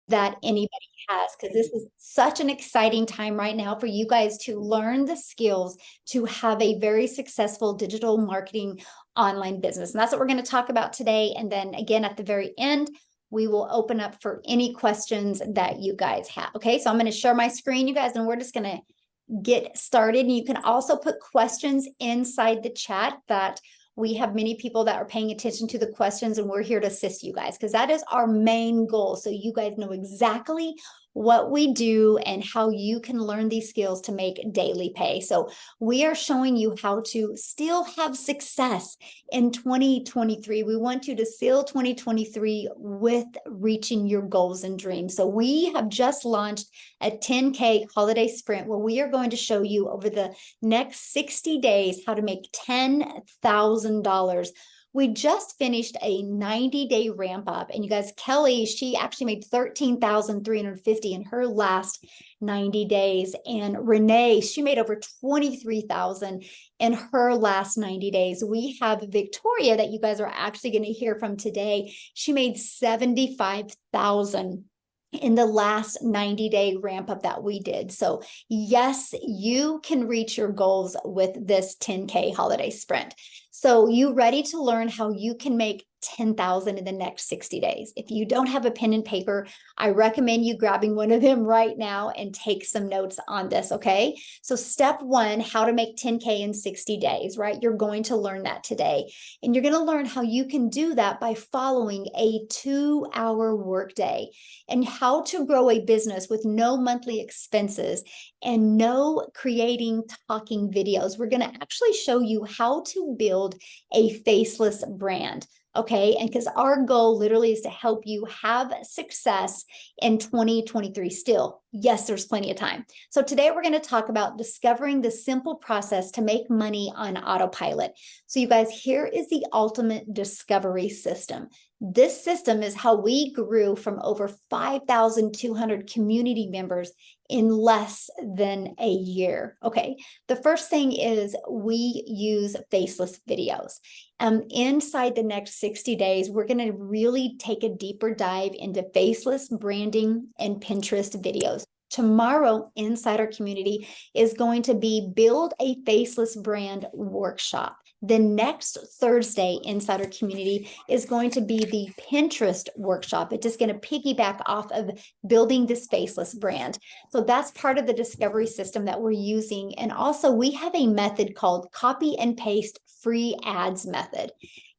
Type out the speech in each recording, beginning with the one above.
that anybody has, because this is such an exciting time right now for you guys to learn the skills to have a very successful digital marketing online business. And that's what we're going to talk about today. And then again, at the very end, we will open up for any questions that you guys have. Okay, so I'm going to share my screen, you guys, and we're just going to get started. And you can also put questions inside the chat. That we have many people that are paying attention to the questions, and we're here to assist you guys, because that is our main goal. So you guys know exactly what we do and how you can learn these skills to make daily pay. So we are showing you how to still have success in 2023. We want you to seal 2023 with reaching your goals and dreams. So we have just launched a 10K holiday sprint where we are going to show you over the next 60 days how to make $10,000. We just finished a 90-day ramp up, and you guys, Kelly, she actually made $13,350 in her last 90 days. And Renee, she made over $23,000 in her last 90 days. We have Victoria that you guys are actually going to hear from today. She made $75,000 in the last 90-day ramp up that we did. So yes, you can reach your goals with this 10K holiday sprint. So you ready to learn how you can make 10,000 in the next 60 days? If you don't have a pen and paper, I recommend you grabbing one of them right now and take some notes on this, okay? So step one, how to make 10K in 60 days, right? You're going to learn that today. And you're going to learn how you can do that by following a 2-hour workday, and how to grow a business with no monthly expenses and no creating talking videos. We're going to actually show you how to build a faceless brand. Okay, and because our goal literally is to help you have success in 2023 still. Yes, there's plenty of time. So today we're going to talk about discovering the simple process to make money on autopilot. So you guys, here is the ultimate discovery system. This system is how we grew from over 5,200 community members in less than a year. Okay, the first thing is we use faceless videos. Inside the next 60 days, we're going to really take a deeper dive into faceless branding and Pinterest videos. Tomorrow, inside our community is going to be Build a Faceless Brand workshop. The next Thursday inside our community is going to be the Pinterest workshop. It's just going to piggyback off of building this faceless brand. So that's part of the discovery system that we're using. And also we have a method called copy and paste free ads method.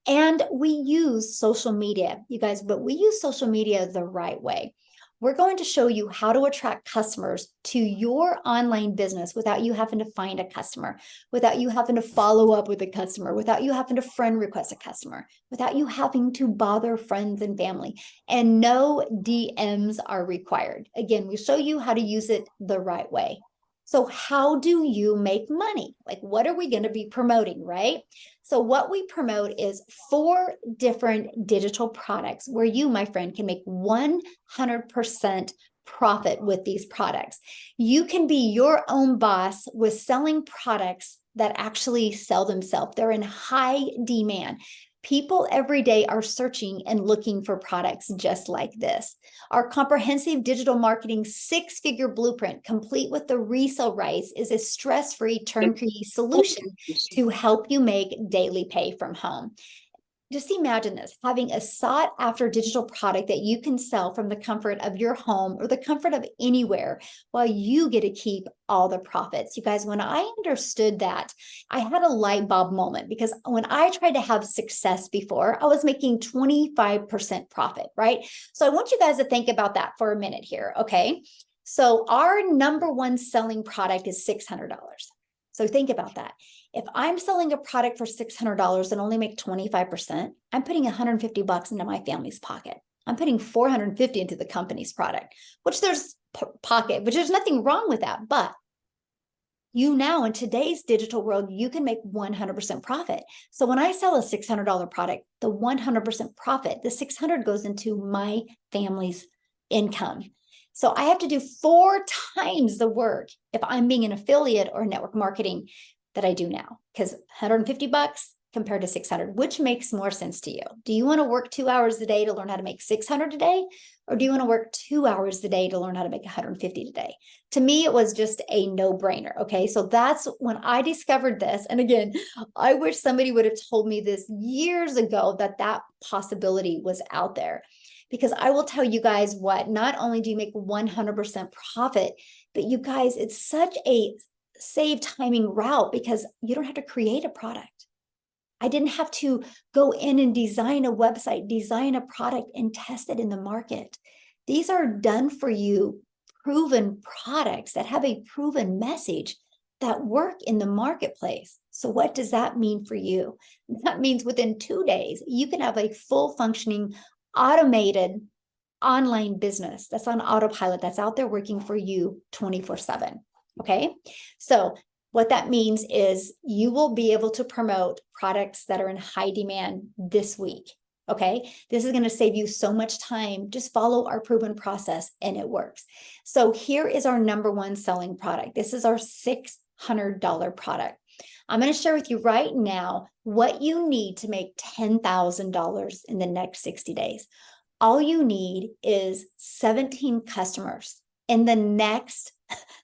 And we use social media, you guys, but we use social media the right way. We're going to show you how to attract customers to your online business without you having to find a customer, without you having to follow up with a customer, without you having to friend request a customer, without you having to bother friends and family. And no DMs are required. Again, we show you how to use it the right way. So how do you make money? Like, what are we going to be promoting, right? So what we promote is 4 different digital products where you, my friend, can make 100% profit with these products. You can be your own boss with selling products that actually sell themselves. They're in high demand. People every day are searching and looking for products just like this. Our comprehensive digital marketing 6-figure blueprint, complete with the resale rights, is a stress-free turnkey solution to help you make daily pay from home. Just imagine this, having a sought-after digital product that you can sell from the comfort of your home or the comfort of anywhere, while you get to keep all the profits. You guys, when I understood that, I had a light bulb moment, because when I tried to have success before, I was making 25% profit, right? So I want you guys to think about that for a minute here, okay? So our number one selling product is $600. So think about that. If I'm selling a product for $600 and only make 25%, I'm putting $150 into my family's pocket. I'm putting $450 into the company's product, which there's nothing wrong with that. But you now, in today's digital world, you can make 100% profit. So when I sell a $600 product, the 100% profit, the 600 goes into my family's income. So I have to do 4 times the work if I'm being an affiliate or network marketing that I do now, because $150 compared to 600? Which makes more sense to you? Do you want to work 2 hours a day to learn how to make 600 a day? Or do you want to work 2 hours a day to learn how to make 150 a day? To me, it was just a no-brainer. Okay. So that's when I discovered this. And again, I wish somebody would have told me this years ago that that possibility was out there. Because I will tell you guys what, not only do you make 100% profit, but you guys, it's such a save timing route because you don't have to create a product. I didn't have to go in and design a website, design a product, and test it in the market. These are done for you, proven products that have a proven message that work in the marketplace. So what does that mean for you? That means within 2 days, you can have a full functioning, automated online business that's on autopilot, that's out there working for you 24/7. Okay. So what that means is you will be able to promote products that are in high demand this week. Okay. This is going to save you so much time. Just follow our proven process and it works. So here is our number one selling product. This is our $600 product. I'm going to share with you right now what you need to make $10,000 in the next 60 days. All you need is 17 customers in the next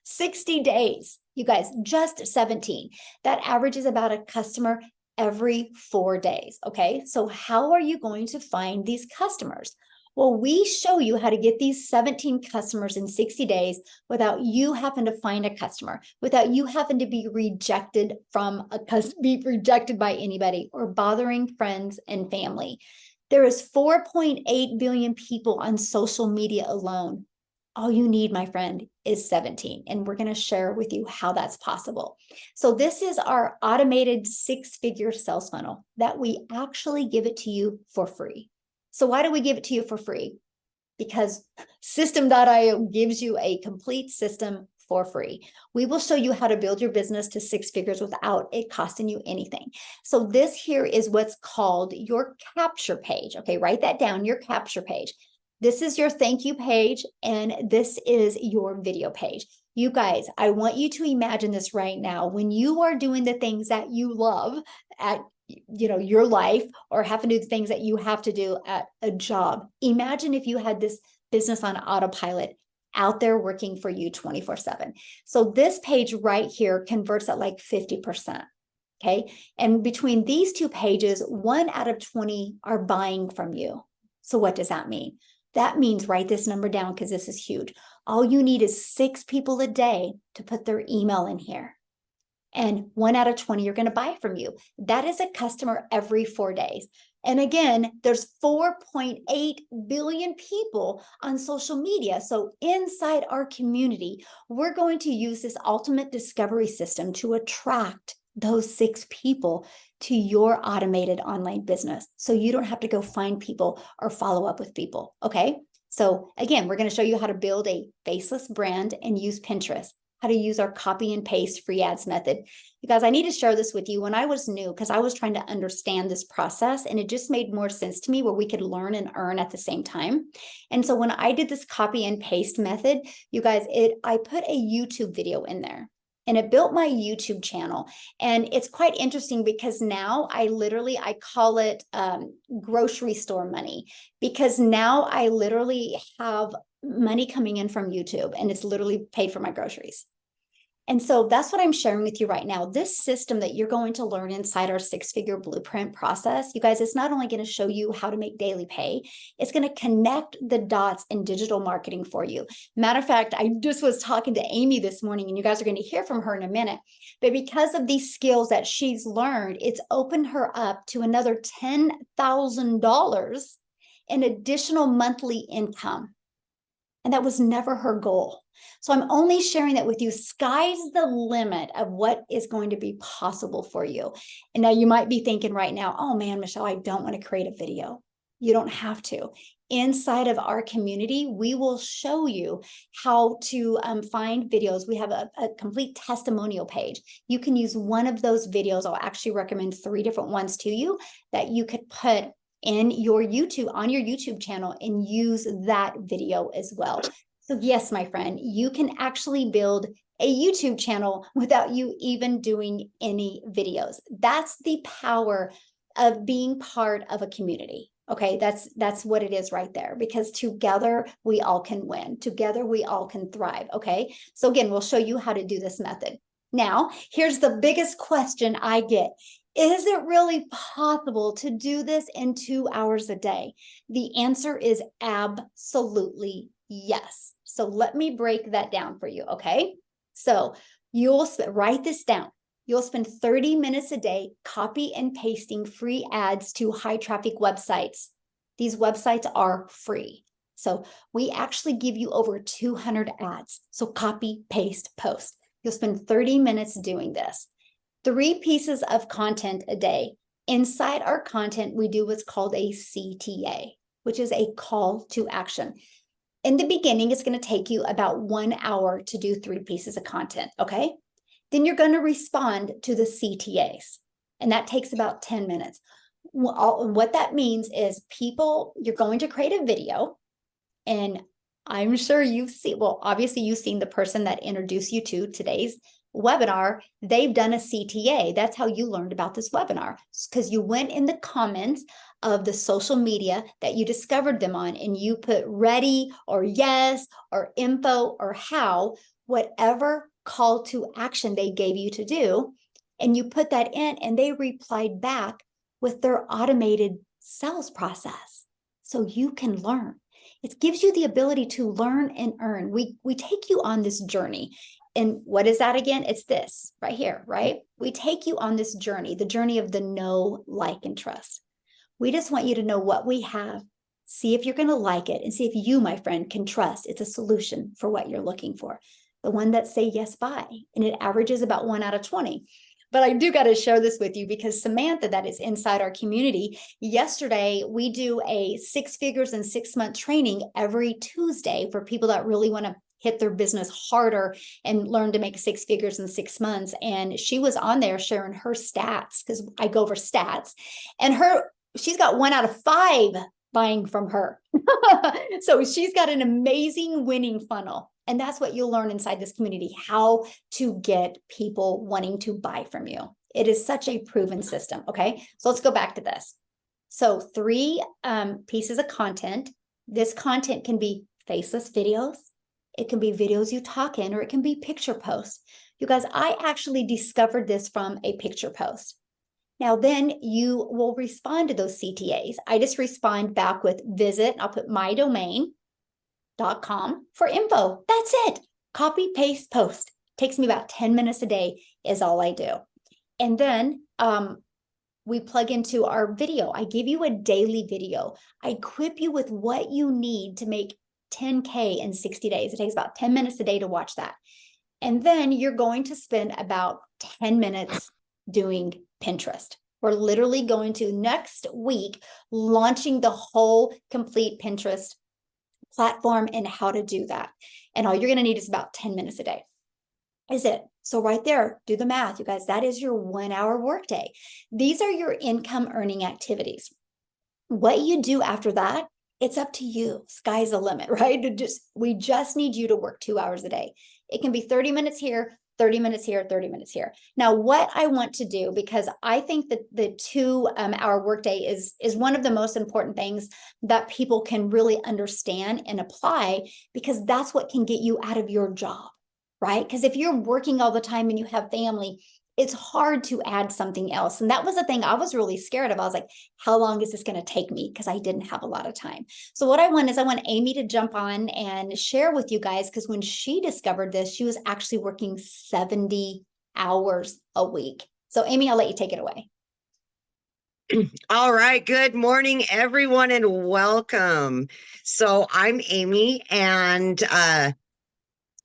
60 days. You guys, just 17. That averages about a customer every 4 days. Okay. So how are you going to find these customers? Well, we show you how to get these 17 customers in 60 days without you having to find a customer, without you having to be rejected be rejected by anybody or bothering friends and family. There is 4.8 billion people on social media alone. All you need, my friend, is 17. And we're going to share with you how that's possible. So this is our automated 6-figure sales funnel that we actually give it to you for free. So why do we give it to you for free? Because System.io gives you a complete system for free. We will show you how to build your business to 6 figures without it costing you anything. So this here is what's called your capture page. Okay, write that down, your capture page. This is your thank you page, and this is your video page. You guys, I want you to imagine this right now. When you are doing the things that you love at your life, or have to do the things that you have to do at a job, imagine if you had this business on autopilot out there working for you 24/7. So this page right here converts at like 50%. Okay. And between these two pages, 1 out of 20 are buying from you. So what does that mean? That means write this number down because this is huge. All you need is 6 people a day to put their email in here. And 1 out of 20 are going to buy from you. That is a customer every 4 days. And again, there's 4.8 billion people on social media. So inside our community, we're going to use this ultimate discovery system to attract those 6 people to your automated online business. So you don't have to go find people or follow up with people. Okay. So again, we're going to show you how to build a faceless brand and use Pinterest, how to use our copy and paste free ads method. Because I need to share this with you. When I was new, because I was trying to understand this process, and it just made more sense to me where we could learn and earn at the same time. And so when I did this copy and paste method, you guys, I put a YouTube video in there. And it built my YouTube channel. And it's quite interesting because now I call it grocery store money, because now I literally have money coming in from YouTube and it's literally paid for my groceries. And so that's what I'm sharing with you right now. This system that you're going to learn inside our 6-figure blueprint process, you guys, it's not only going to show you how to make daily pay, it's going to connect the dots in digital marketing for you. Matter of fact, I just was talking to Amy this morning, and you guys are going to hear from her in a minute. But because of these skills that she's learned, it's opened her up to another $10,000 in additional monthly income. And that was never her goal. So I'm only sharing that with you. Sky's the limit of what is going to be possible for you. And now you might be thinking right now, oh man, Michelle, I don't want to create a video. You don't have to. Inside of our community, we will show you how to find videos. We have a complete testimonial page. You can use one of those videos. I'll actually recommend 3 different ones to you that you could put in your YouTube channel and use that video as well. So yes, my friend, you can actually build a YouTube channel without you even doing any videos. That's the power of being part of a community. Okay, that's what it is right there, because together we all can win. Together we all can thrive. Okay, so again, we'll show you how to do this method. Now, here's the biggest question I get. Is it really possible to do this in 2 hours a day? The answer is absolutely yes. So let me break that down for you, okay? So you'll write this down. You'll spend 30 minutes a day copy and pasting free ads to high traffic websites. These websites are free. So we actually give you over 200 ads. So copy, paste, post. You'll spend 30 minutes doing this. 3 pieces of content a day. Inside our content, we do what's called a CTA, which is a call to action. In the beginning, it's going to take you about 1 hour to do 3 pieces of content, okay? Then you're going to respond to the CTAs, and that takes about 10 minutes. What that means is you're going to create a video, and I'm sure you've seen, well, obviously you've seen the person that introduced you to today's webinar. They've done a CTA. That's how you learned about this webinar, because you went in the comments of the social media that you discovered them on, and you put ready or yes or info or how, whatever call to action they gave you to do, and you put that in, and they replied back with their automated sales process. So you can learn. It gives you the ability to learn and earn. We take you on this journey. And what is that again? It's this right here, right? We take you on this journey, the journey of the know, like, and trust. We just want you to know what we have, see if you're going to like it, and see if you, my friend, can trust it's a solution for what you're looking for. The one that say yes, buy, and it averages about 1 out of 20. But I do got to share this with you, because Samantha, that is inside our community, yesterday we do a 6 figures in 6 month training every Tuesday for people that really want to hit their business harder and learn to make 6 figures in 6 months. And she was on there sharing her stats, because I go over stats, and she's got 1 out of 5 buying from her. So she's got an amazing winning funnel. And that's what you'll learn inside this community, how to get people wanting to buy from you. It is such a proven system. Okay, so let's go back to this. So 3 pieces of content. This content can be faceless videos. It can be videos you talk in, or it can be picture posts. You guys, I actually discovered this from a picture post. Now, then you will respond to those CTAs. I just respond back with visit. I'll put mydomain.com for info. That's it. Copy, paste, post. Takes me about 10 minutes a day is all I do. And then we plug into our video. I give you a daily video. I equip you with what you need to make 10K in 60 days. It takes about 10 minutes a day to watch that. And then you're going to spend about 10 minutes doing Pinterest. We're literally going to next week launching the whole complete Pinterest platform and how to do that. And all you're going to need is about 10 minutes a day. Is it? So right there, do the math, you guys. That is your 1 hour workday. These are your income earning activities. What you do after that, it's up to you. Sky's the limit, right? We just need you to work 2 hours a day. It can be 30 minutes here, 30 minutes here, 30 minutes here. Now, what I want to do, because I think that the 2 hour workday is one of the most important things that people can really understand and apply, because that's what can get you out of your job, right? Because if you're working all the time and you have family, it's hard to add something else. And that was the thing I was really scared of. I was like, how long is this going to take me? Because I didn't have a lot of time. So what I want Amy to jump on and share with you guys, because when she discovered this, she was actually working 70 hours a week. So Amy, I'll let you take it away. All right. Good morning, everyone, and welcome. So I'm Amy, and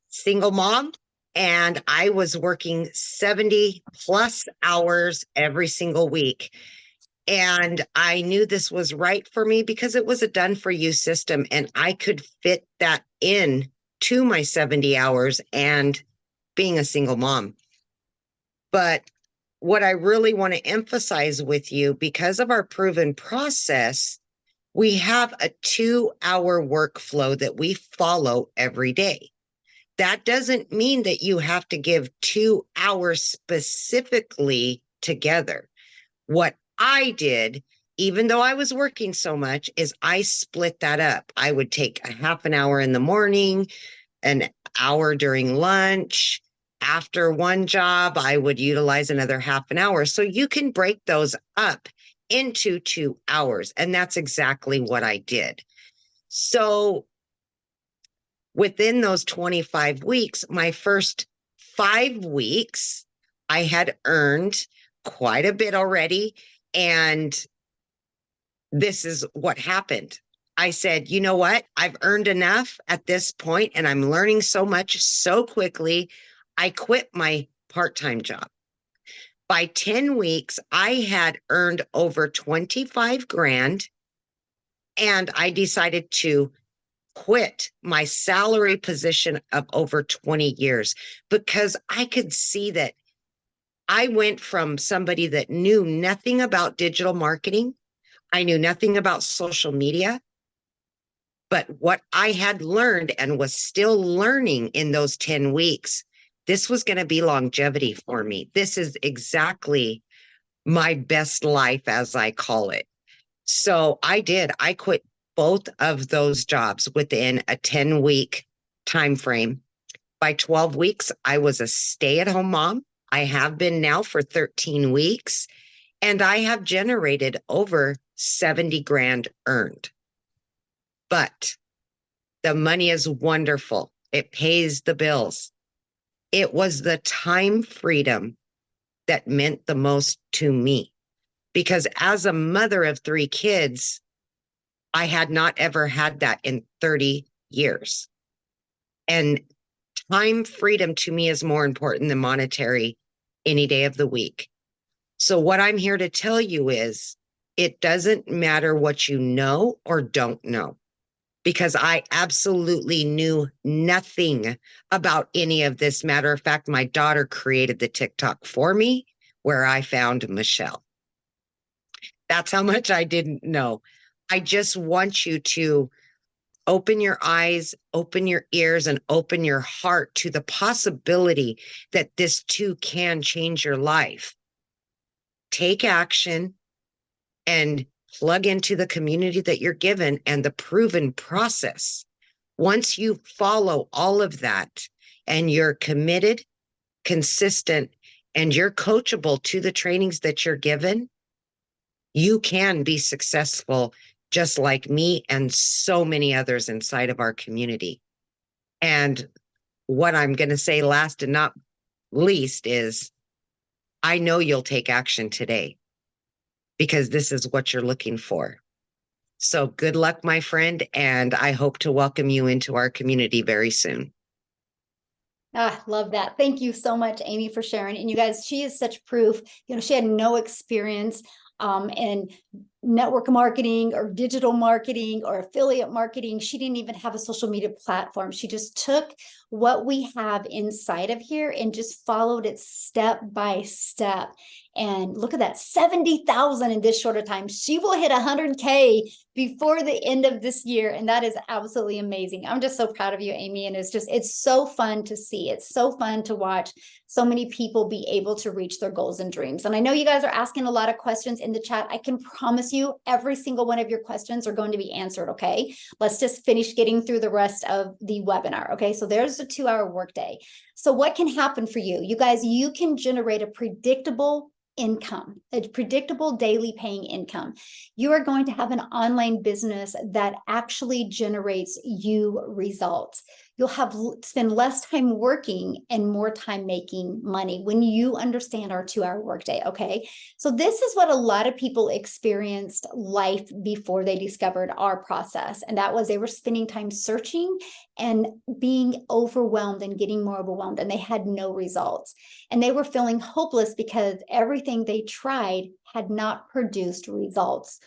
single mom, and I was working 70 plus hours every single week. And I knew this was right for me because it was a done for you system, and I could fit that in to my 70 hours and being a single mom. But what I really want to emphasize with you, because of our proven process, we have a 2 hour workflow that we follow every day. That doesn't mean that you have to give 2 hours specifically together. What I did, even though I was working so much, is I split that up. I would take a half an hour in the morning, an hour during lunch. After one job, I would utilize another half an hour. So you can break those up into 2 hours. And that's exactly what I did. So within those 25 weeks, my first 5 weeks, I had earned quite a bit already. And this is what happened. I said, you know what? I've earned enough at this point, and I'm learning so much so quickly. I quit my part-time job. By 10 weeks, I had earned over 25 grand, and I decided to quit my salary position of over 20 years because I could see that I went from somebody that knew nothing about digital marketing. I knew nothing about social media, but what I had learned and was still learning in those 10 weeks, this was going to be longevity for me. This is exactly my best life, as I call it. So I did. I quit both of those jobs within a 10-week time frame. By 12 weeks, I was a stay-at-home mom. I have been now for 13 weeks, and I have generated over 70 grand earned. But the money is wonderful. It pays the bills. It was the time freedom that meant the most to me. Because as a mother of 3 kids, I had not ever had that in 30 years. And time freedom to me is more important than monetary any day of the week. So what I'm here to tell you is it doesn't matter what you know or don't know, because I absolutely knew nothing about any of this. Matter of fact, my daughter created the TikTok for me where I found Michelle. That's how much I didn't know. I just want you to open your eyes, open your ears, and open your heart to the possibility that this too can change your life. Take action and plug into the community that you're given and the proven process. Once you follow all of that and you're committed, consistent, and you're coachable to the trainings that you're given, you can be successful just like me and so many others inside of our community. And what I'm going to say last and not least is I know you'll take action today because this is what you're looking for. So good luck, my friend, and I hope to welcome you into our community very soon. Ah, love that. Thank you so much, Amy, for sharing. And you guys, she is such proof. She had no experience in network marketing or digital marketing or affiliate marketing. She didn't even have a social media platform. She just took what we have inside of here and just followed it step by step. And look at that, 70,000 in this shorter time. She will hit 100K before the end of this year. And that is absolutely amazing. I'm just so proud of you, Amy. And it's so fun to see. It's so fun to watch so many people be able to reach their goals and dreams. And I know you guys are asking a lot of questions in the chat. I can promise you every single one of your questions are going to be answered. Okay. Let's just finish getting through the rest of the webinar. Okay. So there's a 2-hour workday. So what can happen for you? You guys, you can generate a predictable income, a predictable daily paying income. You are going to have an online business that actually generates you results. You'll spend less time working and more time making money when you understand our 2-hour workday. Okay. So this is what a lot of people experienced life before they discovered our process. And that was they were spending time searching and being overwhelmed and getting more overwhelmed, and they had no results. And they were feeling hopeless because everything they tried had not produced results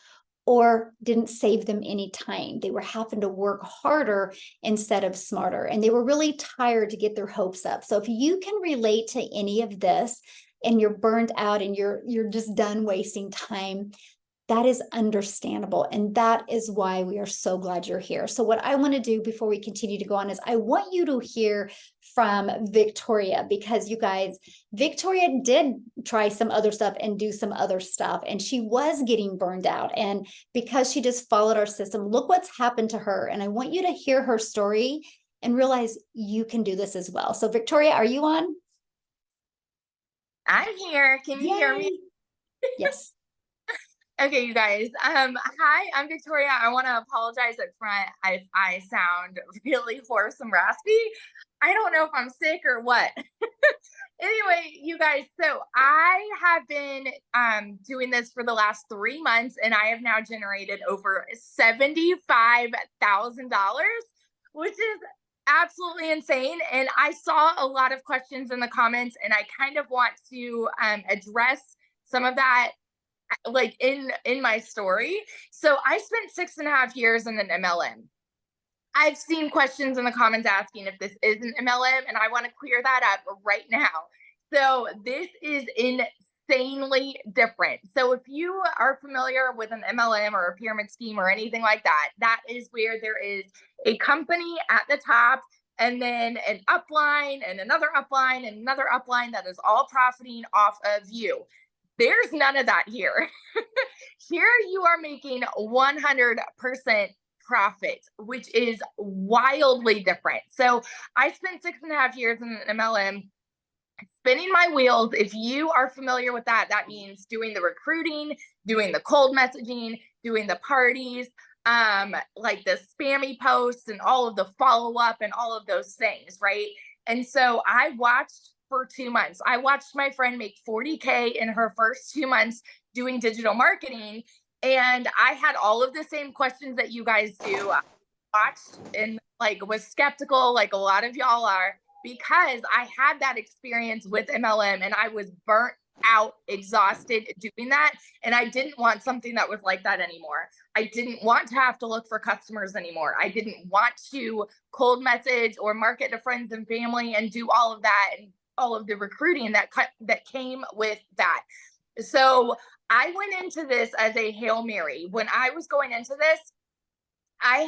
or didn't save them any time. They were having to work harder instead of smarter. And they were really tired to get their hopes up. So if you can relate to any of this and you're burned out and you're just done wasting time, That is understandable. And that is why we are so glad you're here. So what I want to do before we continue to go on is I want you to hear from Victoria, because you guys, Victoria did try some other stuff and do some other stuff, and she was getting burned out. And because she just followed our system, look what's happened to her. And I want you to hear her story and realize you can do this as well. So Victoria, are you on? I'm here. Can you hear me? Yes. Okay, you guys. Hi, I'm Victoria. I want to apologize up front if I sound really hoarse and raspy. I don't know if I'm sick or what. Anyway, you guys, so I have been doing this for the last 3 months, and I have now generated over $75,000, which is absolutely insane. And I saw a lot of questions in the comments, and I kind of want to address some of that like in my story. So I spent 6.5 years in an MLM. I've seen questions in the comments asking if this is an MLM, and I want to clear that up right now. So this is insanely different. So if you are familiar with an MLM or a pyramid scheme or anything like that, that is where there is a company at the top, and then an upline and another upline and another upline that is all profiting off of you. There's none of that here. Here you are making 100% profit, which is wildly different. So I spent 6.5 years in an MLM spinning my wheels. If you are familiar with that, that means doing the recruiting, doing the cold messaging, doing the parties, like the spammy posts and all of the follow-up and all of those things, right? And so I watched for 2 months. I watched my friend make 40K in her first 2 months doing digital marketing. And I had all of the same questions that you guys do. I watched and like was skeptical, like a lot of y'all are, because I had that experience with MLM and I was burnt out, exhausted doing that. And I didn't want something that was like that anymore. I didn't want to have to look for customers anymore. I didn't want to cold message or market to friends and family and do all of that and all of the recruiting that came with that. So I went into this as a Hail Mary. When I was going into this, I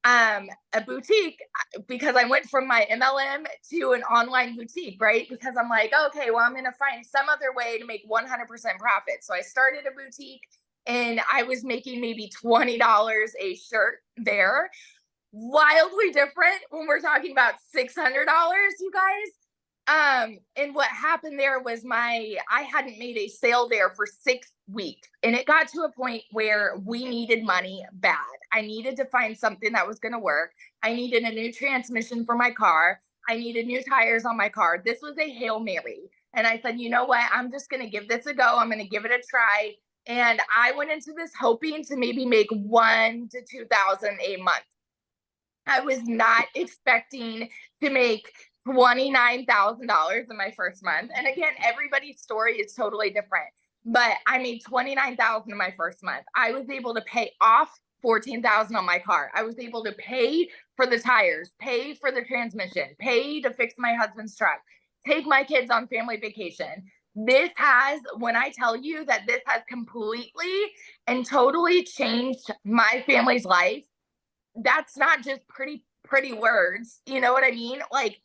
had a boutique, because I went from my MLM to an online boutique, right? Because I'm like, okay, well, I'm going to find some other way to make 100% profit. So I started a boutique, and I was making maybe $20 a shirt there. Wildly different when we're talking about $600, you guys. And what happened there was I hadn't made a sale there for 6 weeks, and it got to a point where we needed money bad. I needed to find something that was going to work. I needed a new transmission for my car. I needed new tires on my car. This was a Hail Mary. And I said, you know what? I'm just going to give this a go. I'm going to give it a try. And I went into this hoping to maybe make 1,000 to 2,000 a month. I was not expecting to make $29,000 in my first month. And again, everybody's story is totally different, but I made $29,000 in my first month. I was able to pay off $14,000 on my car. I was able to pay for the tires, pay for the transmission, pay to fix my husband's truck, take my kids on family vacation. This has, when I tell you that this has completely and totally changed my family's life, that's not just pretty words. You know what I mean? Like,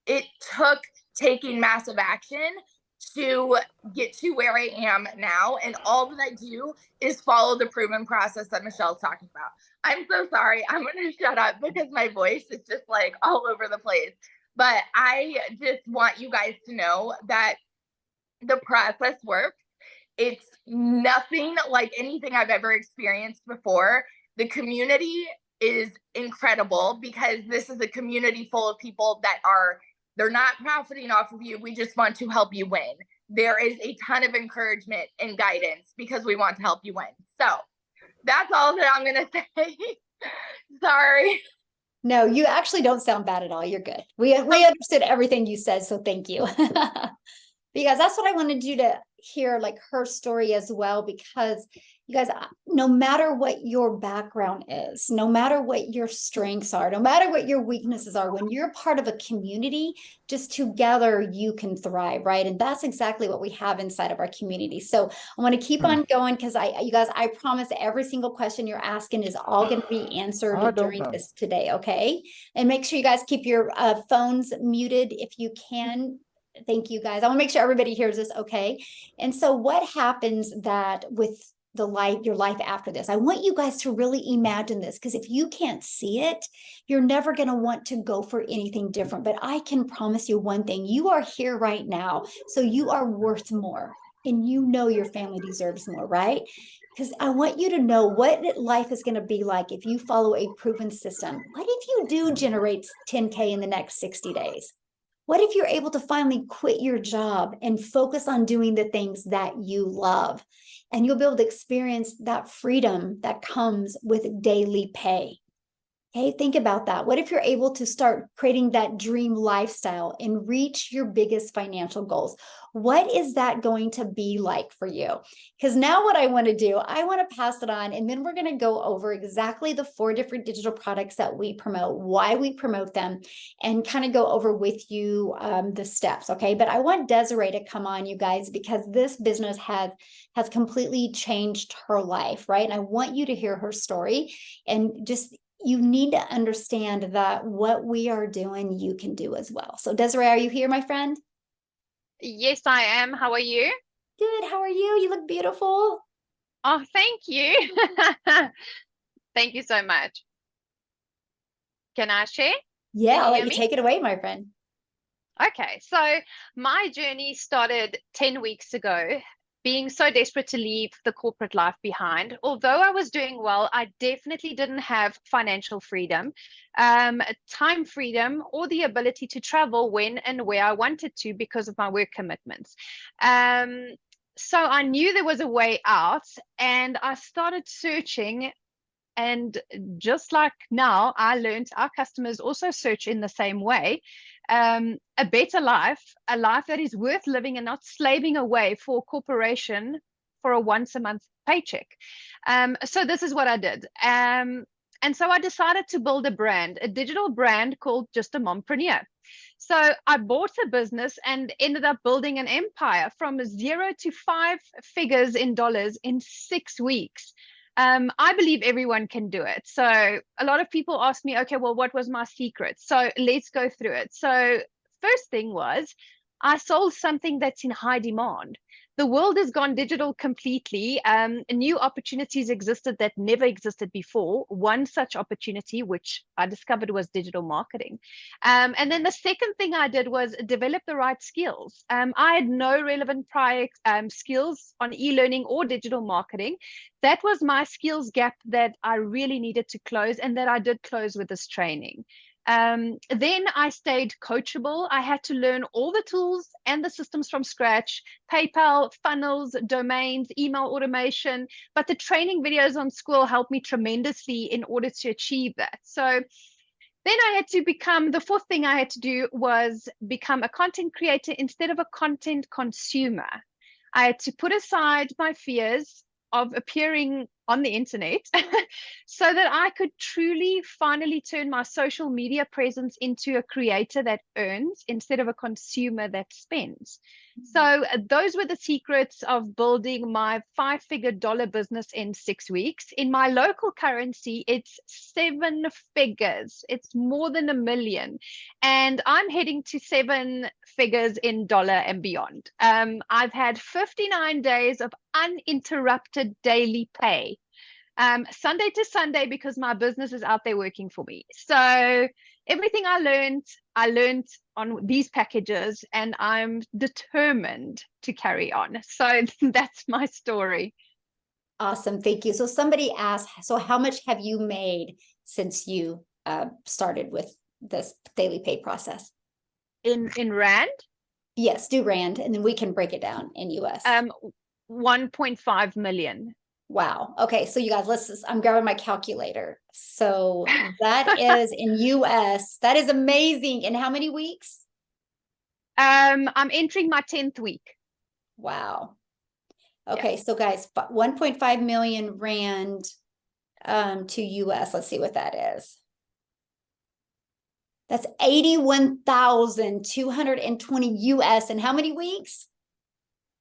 it took taking massive action to get to where I am now. And all that I do is follow the proven process that Michelle's talking about. I'm so sorry. I'm going to shut up because my voice is just like all over the place. But I just want you guys to know that the process works. It's nothing like anything I've ever experienced before. The community is incredible because this is a community full of people that they're not profiting off of you. We just want to help you win. There is a ton of encouragement and guidance because we want to help you win. So that's all that I'm going to say. Sorry. No, you actually don't sound bad at all. You're good. We understood everything you said, so thank you. Because that's what I wanted you to hear, like her story as well, because you guys, no matter what your background is, no matter what your strengths are, no matter what your weaknesses are, when you're part of a community, just together you can thrive, right? And that's exactly what we have inside of our community. So I want to keep on going because you guys, I promise every single question you're asking is all going to be answered during this today, okay? And make sure you guys keep your phones muted if you can. Thank you guys. I want to make sure everybody hears this, okay? And so what happens that with your life after this? I want you guys to really imagine this, because if you can't see it, you're never going to want to go for anything different. But I can promise you one thing, you are here right now, so you are worth more, and you know your family deserves more, right? Because I want you to know what life is going to be like if you follow a proven system. What if you do generate 10K in the next 60 days? What if you're able to finally quit your job and focus on doing the things that you love? And you'll be able to experience that freedom that comes with daily pay. Okay, think about that. What if you're able to start creating that dream lifestyle and reach your biggest financial goals? What is that going to be like for you? Because now what I want to do, I want to pass it on, and then we're going to go over exactly the 4 different digital products that we promote, why we promote them, and kind of go over with you the steps, okay? But I want Desiree to come on, you guys, because this business has completely changed her life, right? And I want you to hear her story, and just you need to understand that what we are doing, you can do as well. So Desiree, are you here, my friend? Yes, I am. How are you? Good. How are you? You look beautiful. Oh, thank you. Thank you so much. Can I share? Yeah, Can I'll you let hear you me? take it away, my friend. Okay, so my journey started 10 weeks ago, being so desperate to leave the corporate life behind. Although I was doing well, I definitely didn't have financial freedom, time freedom, or the ability to travel when and where I wanted to because of my work commitments. So I knew there was a way out, and I started searching. And just like now, I learned our customers also search in the same way. A better life, a life that is worth living and not slaving away for a corporation for a once a month paycheck. So this is what I did. And so I decided to build a brand, a digital brand called Just a Mompreneur. So I bought a business and ended up building an empire from 0 to 5 figures in dollars in 6 weeks. I believe everyone can do it. So a lot of people ask me, okay, well, what was my secret? So let's go through it. So first thing was I sold something that's in high demand. The world has gone digital completely. New opportunities existed that never existed before. One such opportunity, which I discovered, was digital marketing. And then the second thing I did was develop the right skills. I had no relevant prior skills on e-learning or digital marketing. That was my skills gap that I really needed to close, and that I did close with this training. Then I stayed coachable. I had to learn all the tools and the systems from scratch: PayPal, funnels, domains, email automation. But the training videos on school helped me tremendously in order to achieve that. So then I had to become, the fourth thing I had to do was become a content creator instead of a content consumer. I had to put aside my fears of appearing on the internet so that I could truly finally turn my social media presence into a creator that earns instead of a consumer that spends. So those were the secrets of building my 5-figure dollar business in 6 weeks. In my local currency, it's 7 figures. It's more than $1 million. And I'm heading to 7 figures in dollar and beyond. I've had 59 days of uninterrupted daily pay. Sunday to Sunday, because my business is out there working for me. So everything I learned on these packages, and I'm determined to carry on. So that's my story. Awesome. Thank you. So somebody asked, so how much have you made since you started with this daily pay process? In Rand? Yes, do Rand, and then we can break it down in US. 1.5 million. Wow. Okay. So you guys, I'm grabbing my calculator. So that is in US. That is amazing. In how many weeks? I'm entering my 10th week. Wow. Okay, so guys, 1.5 million rand to US. Let's see what that is. That's 81,220 US in how many weeks?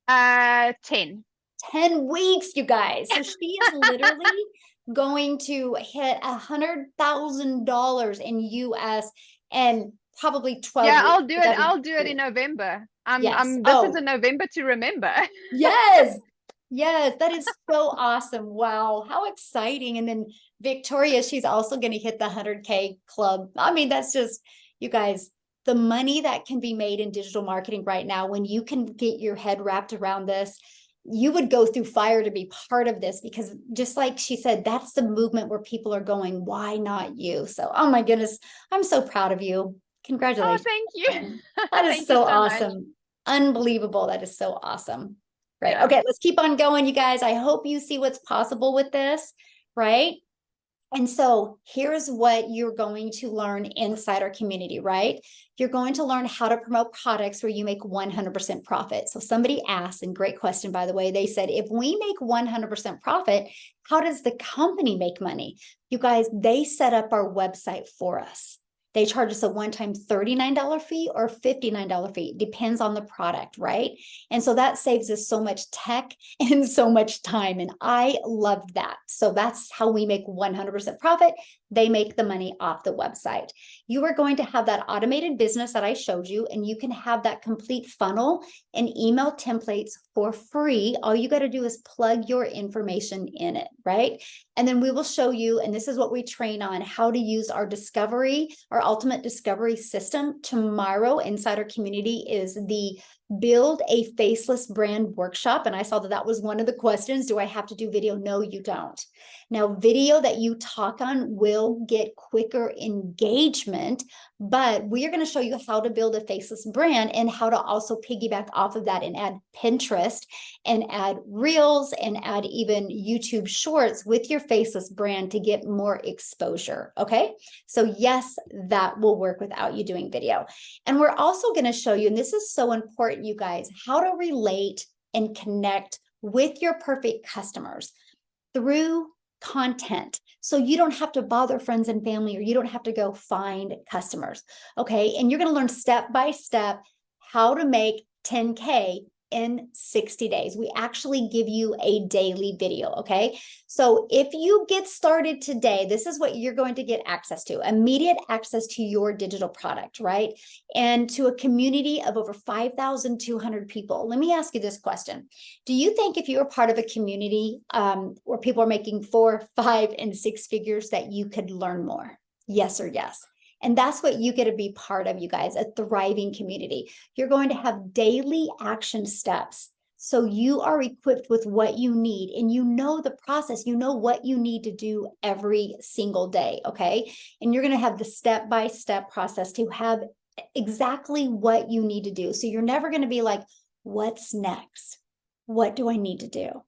10. 10 weeks, you guys. So she is literally going to hit $100,000 in US and probably 12 Yeah, I'll weeks. do it. I'll do it in November. Yes. This is a November to remember. Yes. Yes, that is so awesome. Wow, how exciting. And then Victoria, she's also going to hit the 100K club. I mean, that's just, you guys, the money that can be made in digital marketing right now, when you can get your head wrapped around this, you would go through fire to be part of this, because just like she said, that's the movement where people are going, why not you? So, oh my goodness, I'm so proud of you. Congratulations. Oh, thank you. That is Thank so you so much. awesome. Unbelievable. That is so awesome. Right. Yeah. Okay, let's keep on going, you guys. I hope you see what's possible with this, right? And so here's what you're going to learn inside our community, right? You're going to learn how to promote products where you make 100% profit. So somebody asked, and great question, by the way, they said, if we make 100% profit, how does the company make money? You guys, they set up our website for us. They charge us a one-time $39 fee or $59 fee. It depends on the product, right? And so that saves us so much tech and so much time. And I loved that. So that's how we make 100% profit. They make the money off the website. You are going to have that automated business that I showed you, and you can have that complete funnel and email templates for free. All you got to do is plug your information in it, right? And then we will show you, and this is what we train on, how to use our discovery, our ultimate discovery system. Tomorrow inside our community is the Build a Faceless Brand workshop. And I saw that that was one of the questions. Do I have to do video? No, you don't. Now, video that you talk on will get quicker engagement, but we are going to show you how to build a faceless brand and how to also piggyback off of that and add Pinterest and add Reels and add even YouTube Shorts with your faceless brand to get more exposure. Okay. So yes, that will work without you doing video. And we're also going to show you, and this is so important, you guys, how to relate and connect with your perfect customers through content. So you don't have to bother friends and family, or you don't have to go find customers. Okay. And you're going to learn step by step how to make 10K in 60 days. We actually give you a daily video. Okay. So if you get started today, this is what you're going to get access to: immediate access to your digital product, right? And to a community of over 5,200 people. Let me ask you this question. Do you think if you were part of a community where people are making 4, 5, and 6 figures that you could learn more? Yes or yes? And that's what you get to be part of, you guys, a thriving community. You're going to have daily action steps. So you are equipped with what you need, and you know the process, you know what you need to do every single day, okay? And you're going to have the step-by-step process to have exactly what you need to do. So you're never going to be like, what's next? What do I need to do?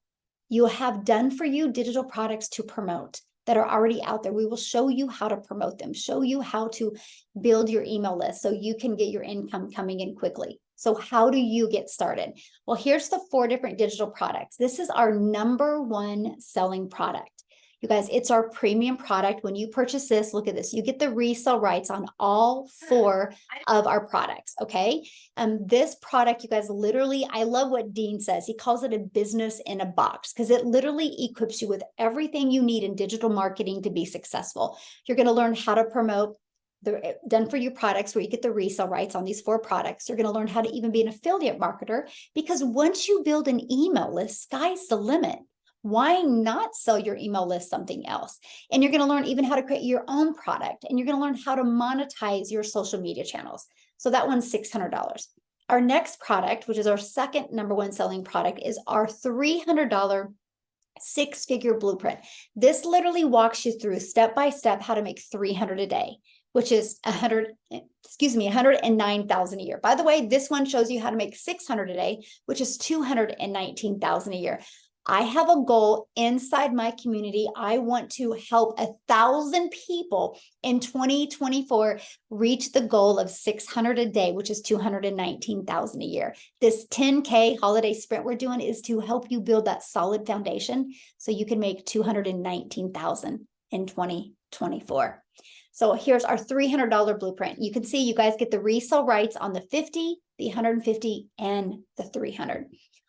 You'll have done for you digital products to promote that are already out there. We will show you how to promote them, show you how to build your email list so you can get your income coming in quickly. So how do you get started? Well, here's the 4 different digital products. This is our #1 selling product. You guys, it's our premium product. When you purchase this, look at this. You get the resale rights on all 4 of our products, okay? This product, you guys, literally, I love what Dean says. He calls it a business in a box, because it literally equips you with everything you need in digital marketing to be successful. You're going to learn how to promote the done for you products where you get the resale rights on these 4 products. You're going to learn how to even be an affiliate marketer, because once you build an email list, sky's the limit. Why not sell your email list something else? And you're going to learn even how to create your own product, and you're going to learn how to monetize your social media channels. So that one's $600. Our next product, which is our second #1 selling product, is our $300 6-figure blueprint. This literally walks you through step by step how to make $300 a day, which is 109,000 a year. By the way, this one shows you how to make $600 a day, which is 219,000 a year. I have a goal inside my community. I want to help 1,000 people in 2024 reach the goal of 600 a day, which is 219,000 a year. This 10K holiday sprint we're doing is to help you build that solid foundation so you can make 219,000 in 2024. So here's our $300 blueprint. You can see you guys get the resale rights on the 50, the 150, and the 300.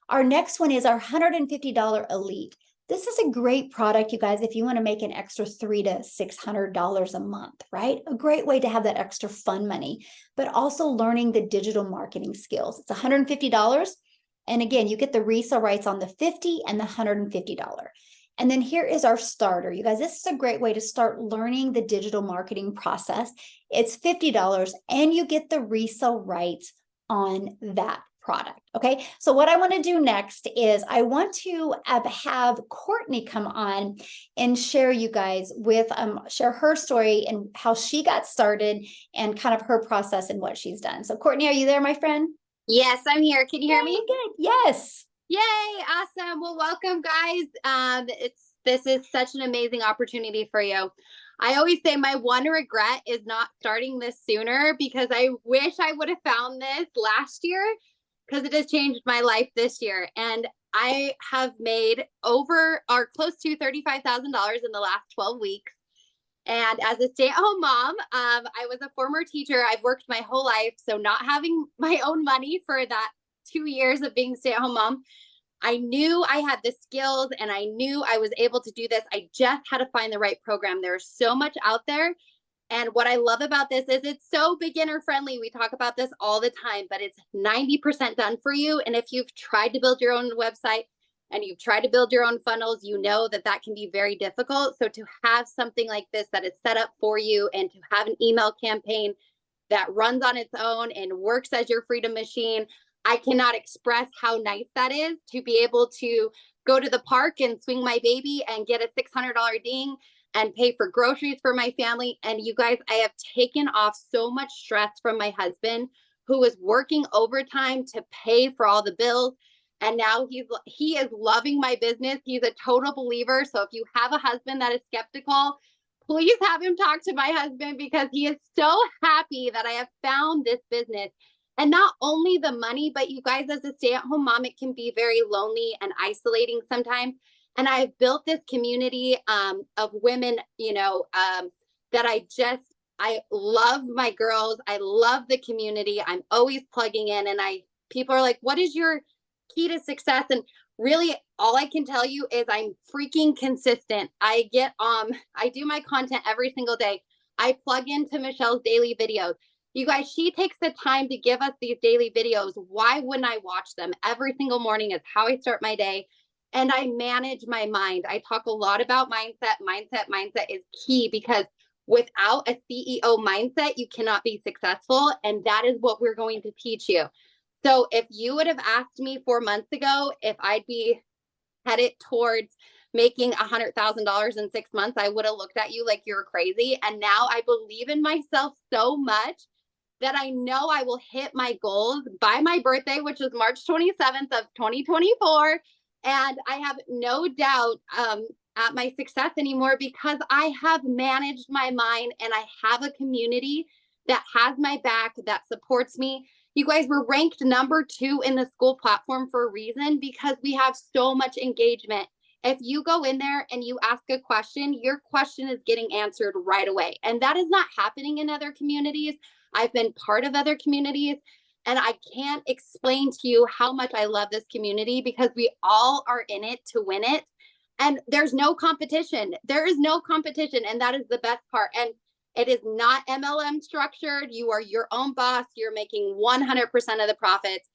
Our next one is our $150 Elite. This is a great product, you guys, if you want to make an extra $300 to $600 a month, right? A great way to have that extra fun money, but also learning the digital marketing skills. It's $150. And again, you get the resale rights on the 50 and the $150. And then here is our starter. You guys, this is a great way to start learning the digital marketing process. It's $50 and you get the resale rights on that product. Okay, so what I want to do next is I want to have Courtney come on and share you guys with share her story and how she got started and kind of her process and what she's done. So Courtney, are you there, my friend? Yes, I'm here. Can you hear me? Good. Yes. Yay, awesome. Well, welcome guys. This is such an amazing opportunity for you. I always say my one regret is not starting this sooner because I wish I would have found this last year because it has changed my life this year. And I have made over or close to $35,000 in the last 12 weeks. And as a stay-at-home mom, I was a former teacher. I've worked my whole life. So not having my own money for that 2 years of being stay-at-home mom, I knew I had the skills and I knew I was able to do this. I just had to find the right program. There's so much out there. And what I love about this is it's so beginner friendly. We talk about this all the time, but it's 90% done for you. And if you've tried to build your own website and you've tried to build your own funnels, you know that that can be very difficult. So to have something like this that is set up for you and to have an email campaign that runs on its own and works as your freedom machine, I cannot express how nice that is to be able to go to the park and swing my baby and get a $600 ding and pay for groceries for my family. And you guys, I have taken off so much stress from my husband who was working overtime to pay for all the bills. And now he is loving my business. He's a total believer. So if you have a husband that is skeptical, please have him talk to my husband because he is so happy that I have found this business. And not only the money, but you guys, as a stay-at-home mom, it can be very lonely and isolating sometimes. And I've built this community of women, that I love my girls. I love the community. I'm always plugging in and people are like, what is your key to success? And really all I can tell you is I'm freaking consistent. I do my content every single day. I plug into Michelle's daily videos. You guys, she takes the time to give us these daily videos. Why wouldn't I watch them? Every single morning is how I start my day. And I manage my mind. I talk a lot about mindset. Mindset is key because without a CEO mindset, you cannot be successful. And that is what we're going to teach you. So if you would have asked me 4 months ago if I'd be headed towards making $100,000 in 6 months, I would have looked at you like you're crazy. And now I believe in myself so much that I know I will hit my goals by my birthday, which is March 27th of 2024. And I have no doubt at my success anymore because I have managed my mind and I have a community that has my back, that supports me. You guys, were ranked number 2 in the school platform for a reason because we have so much engagement. If you go in there and you ask a question, your question is getting answered right away. And that is not happening in other communities. I've been part of other communities. And I can't explain to you how much I love this community because we all are in it to win it. And there's no competition. There is no competition. And that is the best part. And it is not MLM structured. You are your own boss. You're making 100% of the profits.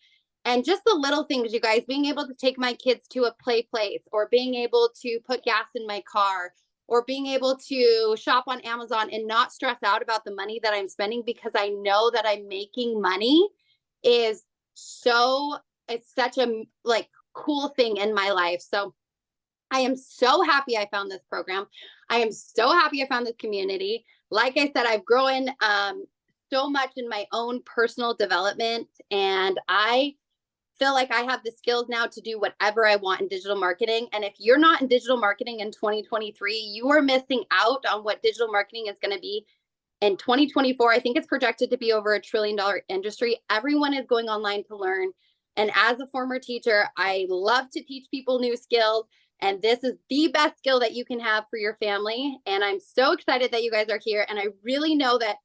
And just the little things, you guys, being able to take my kids to a play place or being able to put gas in my car or being able to shop on Amazon and not stress out about the money that I'm spending because I know that I'm making money is it's such a cool thing in my life. So I am so happy I found this program. I am so happy I found this community. Like I said, I've grown so much in my own personal development and I feel like I have the skills now to do whatever I want in digital marketing. And if you're not in digital marketing in 2023, you are missing out on what digital marketing is going to be in 2024. I think it's projected to be over $1 trillion industry. Everyone is going online to learn. And as a former teacher, I love to teach people new skills. And this is the best skill that you can have for your family. And I'm so excited that you guys are here. And I really know that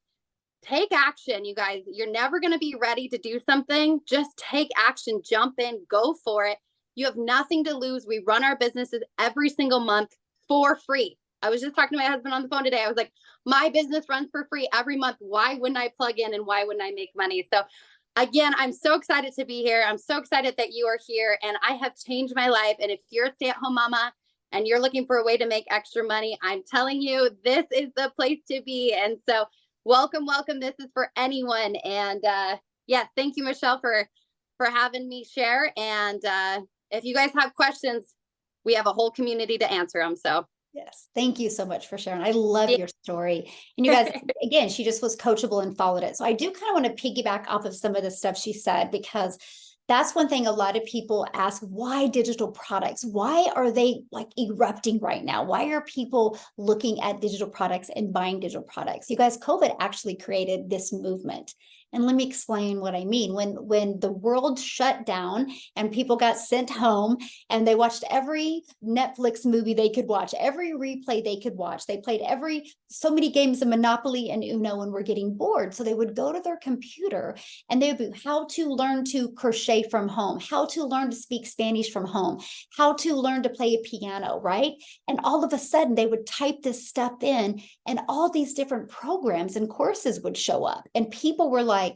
take action, you guys. You're never going to be ready to do something. Just take action, jump in, go for it. You have nothing to lose. We run our businesses every single month for free. I was just talking to my husband on the phone today. I was like, my business runs for free every month. Why wouldn't I plug in and why wouldn't I make money? So again, I'm so excited to be here. I'm so excited that you are here, and I have changed my life. And if you're a stay-at-home mama and you're looking for a way to make extra money, I'm telling you, this is the place to be. And so welcome. This is for anyone. And yes, thank you, Michelle, for having me share. And if you guys have questions, we have a whole community to answer them. So yes, thank you so much for sharing. I love your story. And you guys, again, she just was coachable and followed it. So I do kind of want to piggyback off of some of the stuff she said, because that's one thing a lot of people ask, why digital products? Why are they like erupting right now? Why are people looking at digital products and buying digital products? You guys, COVID actually created this movement. And let me explain what I mean. When the world shut down and people got sent home and they watched every Netflix movie they could watch, every replay they could watch, they played so many games of Monopoly and Uno and were getting bored. So they would go to their computer and they would be how to learn to crochet from home, how to learn to speak Spanish from home, how to learn to play a piano, right? And all of a sudden they would type this stuff in and all these different programs and courses would show up. And people were like,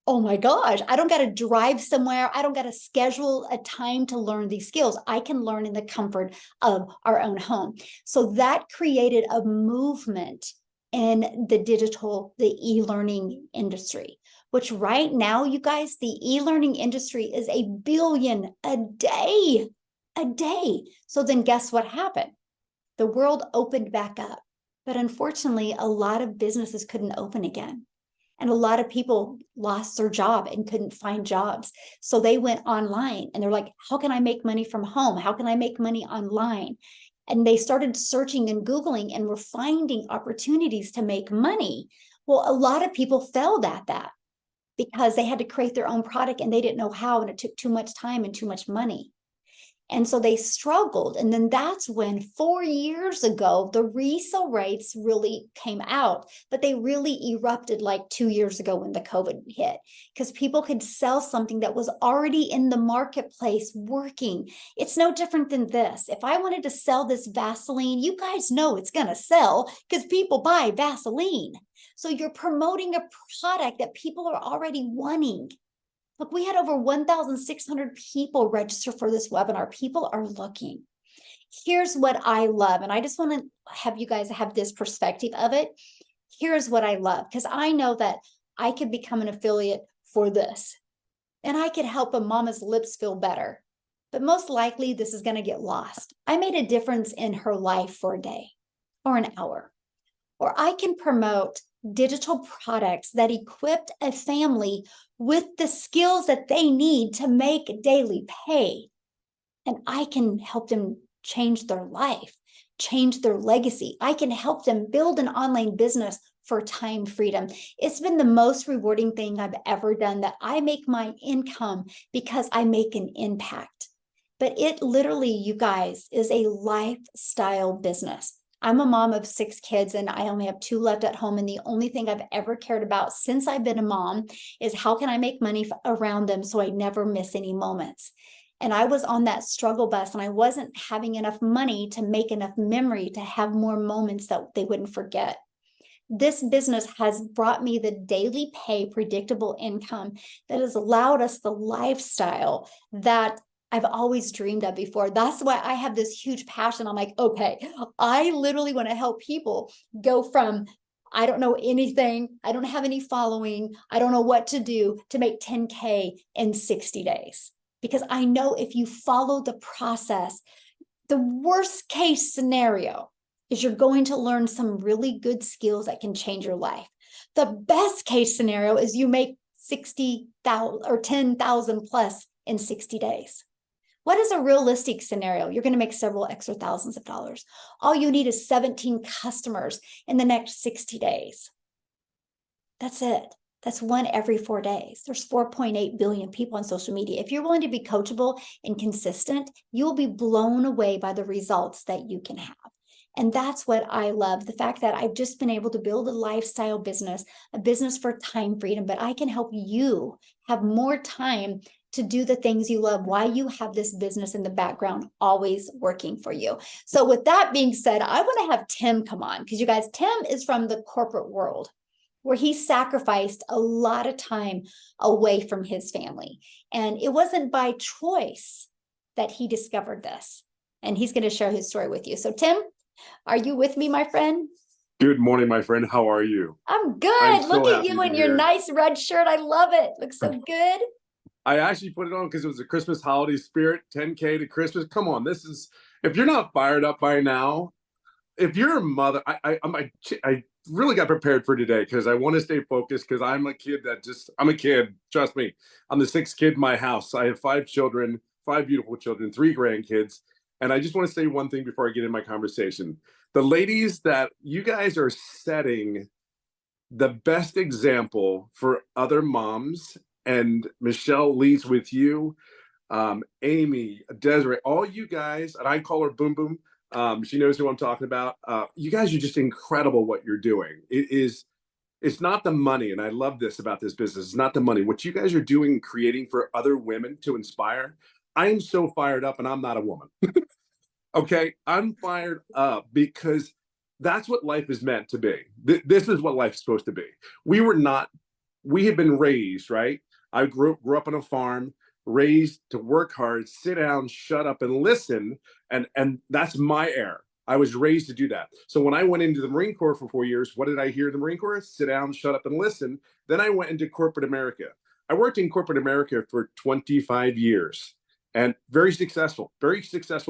oh my gosh, I don't got to drive somewhere. I don't got to schedule a time to learn these skills. I can learn in the comfort of our own home. So that created a movement in the e-learning industry, which right now, you guys, the e-learning industry is $1 billion a day. So then guess what happened? The world opened back up. But unfortunately, a lot of businesses couldn't open again. And a lot of people lost their job and couldn't find jobs. So they went online and they're like, how can I make money from home? How can I make money online? And they started searching and Googling and were finding opportunities to make money. Well, a lot of people failed at that because they had to create their own product and they didn't know how, and it took too much time and too much money. And so they struggled. And then that's when 4 years ago, the resale rates really came out, but they really erupted like 2 years ago when the COVID hit, because people could sell something that was already in the marketplace working. It's no different than this. If I wanted to sell this Vaseline, you guys know it's going to sell because people buy Vaseline. So you're promoting a product that people are already wanting. Look, we had over 1,600 people register for this webinar. People are looking. Here's what I love, and I just want to have you guys have this perspective of it. Here's what I love, because I know that I could become an affiliate for this, and I could help a mama's lips feel better. But most likely, this is going to get lost. I made a difference in her life for a day or an hour. Or I can promote digital products that equipped a family with the skills that they need to make daily pay. And I can help them change their life, change their legacy. I can help them build an online business for time freedom. It's been the most rewarding thing I've ever done, that I make my income because I make an impact. But it literally, you guys, is a lifestyle business. I'm a mom of 6 kids and I only have 2 left at home. And the only thing I've ever cared about since I've been a mom is how can I make money around them so I never miss any moments. And I was on that struggle bus and I wasn't having enough money to make enough memory to have more moments that they wouldn't forget. This business has brought me the daily pay, predictable income that has allowed us the lifestyle that I've always dreamed of before. That's why I have this huge passion. I'm like, okay, I literally want to help people go from, I don't know anything, I don't have any following, I don't know what to do, to make 10K in 60 days. Because I know if you follow the process, the worst case scenario is you're going to learn some really good skills that can change your life. The best case scenario is you make 60,000 or 10,000 plus in 60 days. What is a realistic scenario? You're going to make several extra thousands of dollars. All you need is 17 customers in the next 60 days. That's it. That's one every 4 days. There's 4.8 billion people on social media. If you're willing to be coachable and consistent, you will be blown away by the results that you can have. And that's what I love, the fact that I've just been able to build a lifestyle business, a business for time freedom, but I can help you have more time to do the things you love while you have this business in the background always working for you. So with that being said, I want to have Tim come on, because you guys, Tim is from the corporate world where he sacrificed a lot of time away from his family. And it wasn't by choice that he discovered this. And he's going to share his story with you. So Tim, are you with me, my friend? Good morning, my friend. How are you? I'm good. I'm so Look at happy you to in your hear. nice red shirt. I love it. Looks so good. I actually put it on because it was a Christmas holiday spirit, 10K to Christmas. Come on, this is, if you're not fired up by now, if you're a mother, I really got prepared for today because I want to stay focused because I'm a kid I'm a kid. Trust me. I'm the sixth kid in my house. I have 5 children, 5 beautiful children, 3 grandkids. And I just want to say one thing before I get in my conversation. The ladies that you guys are setting the best example for other moms, and Michelle leads with you, Amy, Desiree, all you guys, and I call her Boom Boom. She knows who I'm talking about. You guys are just incredible what you're doing. It's not the money, and I love this about this business. It's not the money. What you guys are doing and creating for other women to inspire. I am so fired up, and I'm not a woman. Okay, I'm fired up because that's what life is meant to be. This is what life's supposed to be. We had been raised, right? I grew up on a farm, raised to work hard, sit down, shut up, and listen. And that's my era. I was raised to do that. So when I went into the Marine Corps for 4 years, what did I hear in the Marine Corps? Sit down, shut up, and listen. Then I went into corporate America. I worked in corporate America for 25 years. And very successful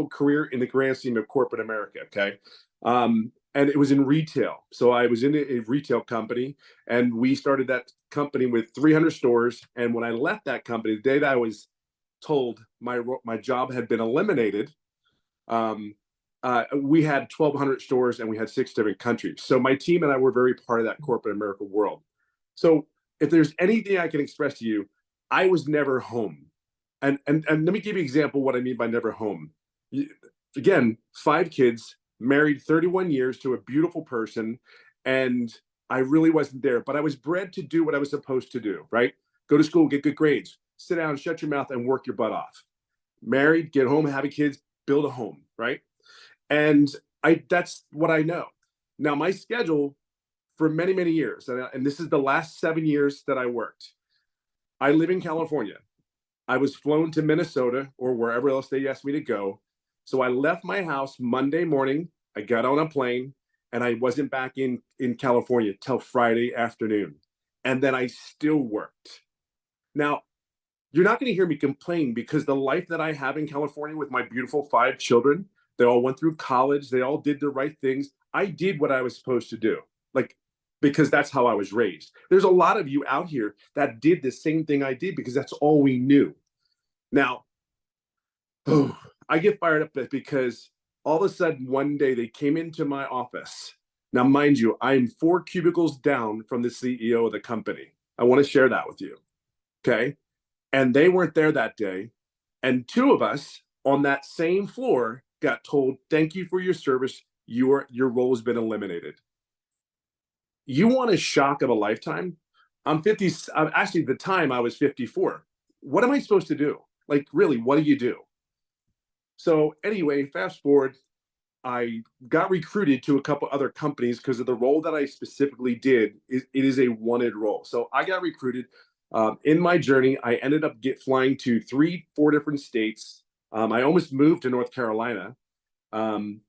career in the grand scheme of corporate America. Okay. And it was in retail. So I was in a retail company, and we started that company with 300 stores. And when I left that company, the day that I was told my job had been eliminated, we had 1,200 stores and we had 6 different countries. So my team and I were very part of that corporate America world. So if there's anything I can express to you, I was never home. And let me give you an example of what I mean by never home. Again, 5 kids, married 31 years to a beautiful person, and I really wasn't there. But I was bred to do what I was supposed to do, right? Go to school, get good grades, sit down, shut your mouth, and work your butt off. Married, get home, have kids, build a home, right? And that's what I know. Now, my schedule for many, many years, and this is the last 7 years that I worked. I live in California. I was flown to Minnesota or wherever else they asked me to go. So I left my house Monday morning. I got on a plane, and I wasn't back in California till Friday afternoon. And then I still worked. Now, you're not going to hear me complain because the life that I have in California with my beautiful 5 children, they all went through college. They all did the right things. I did what I was supposed to do. Because that's how I was raised. There's a lot of you out here that did the same thing I did because that's all we knew. Now, I get fired up because all of a sudden one day they came into my office. Now, mind you, I'm 4 cubicles down from the CEO of the company. I want to share that with you. Okay. And they weren't there that day. And 2 of us on that same floor got told, thank you for your service. Your role has been eliminated. You want a shock of a lifetime? I'm 50. Actually, at the time I was 54. What am I supposed to do? Really, what do you do? So anyway, fast forward, I got recruited to a couple other companies because of the role that I specifically did. It is a wanted role. So I got recruited. In my journey, I ended up flying to 3-4 different states. I almost moved to North Carolina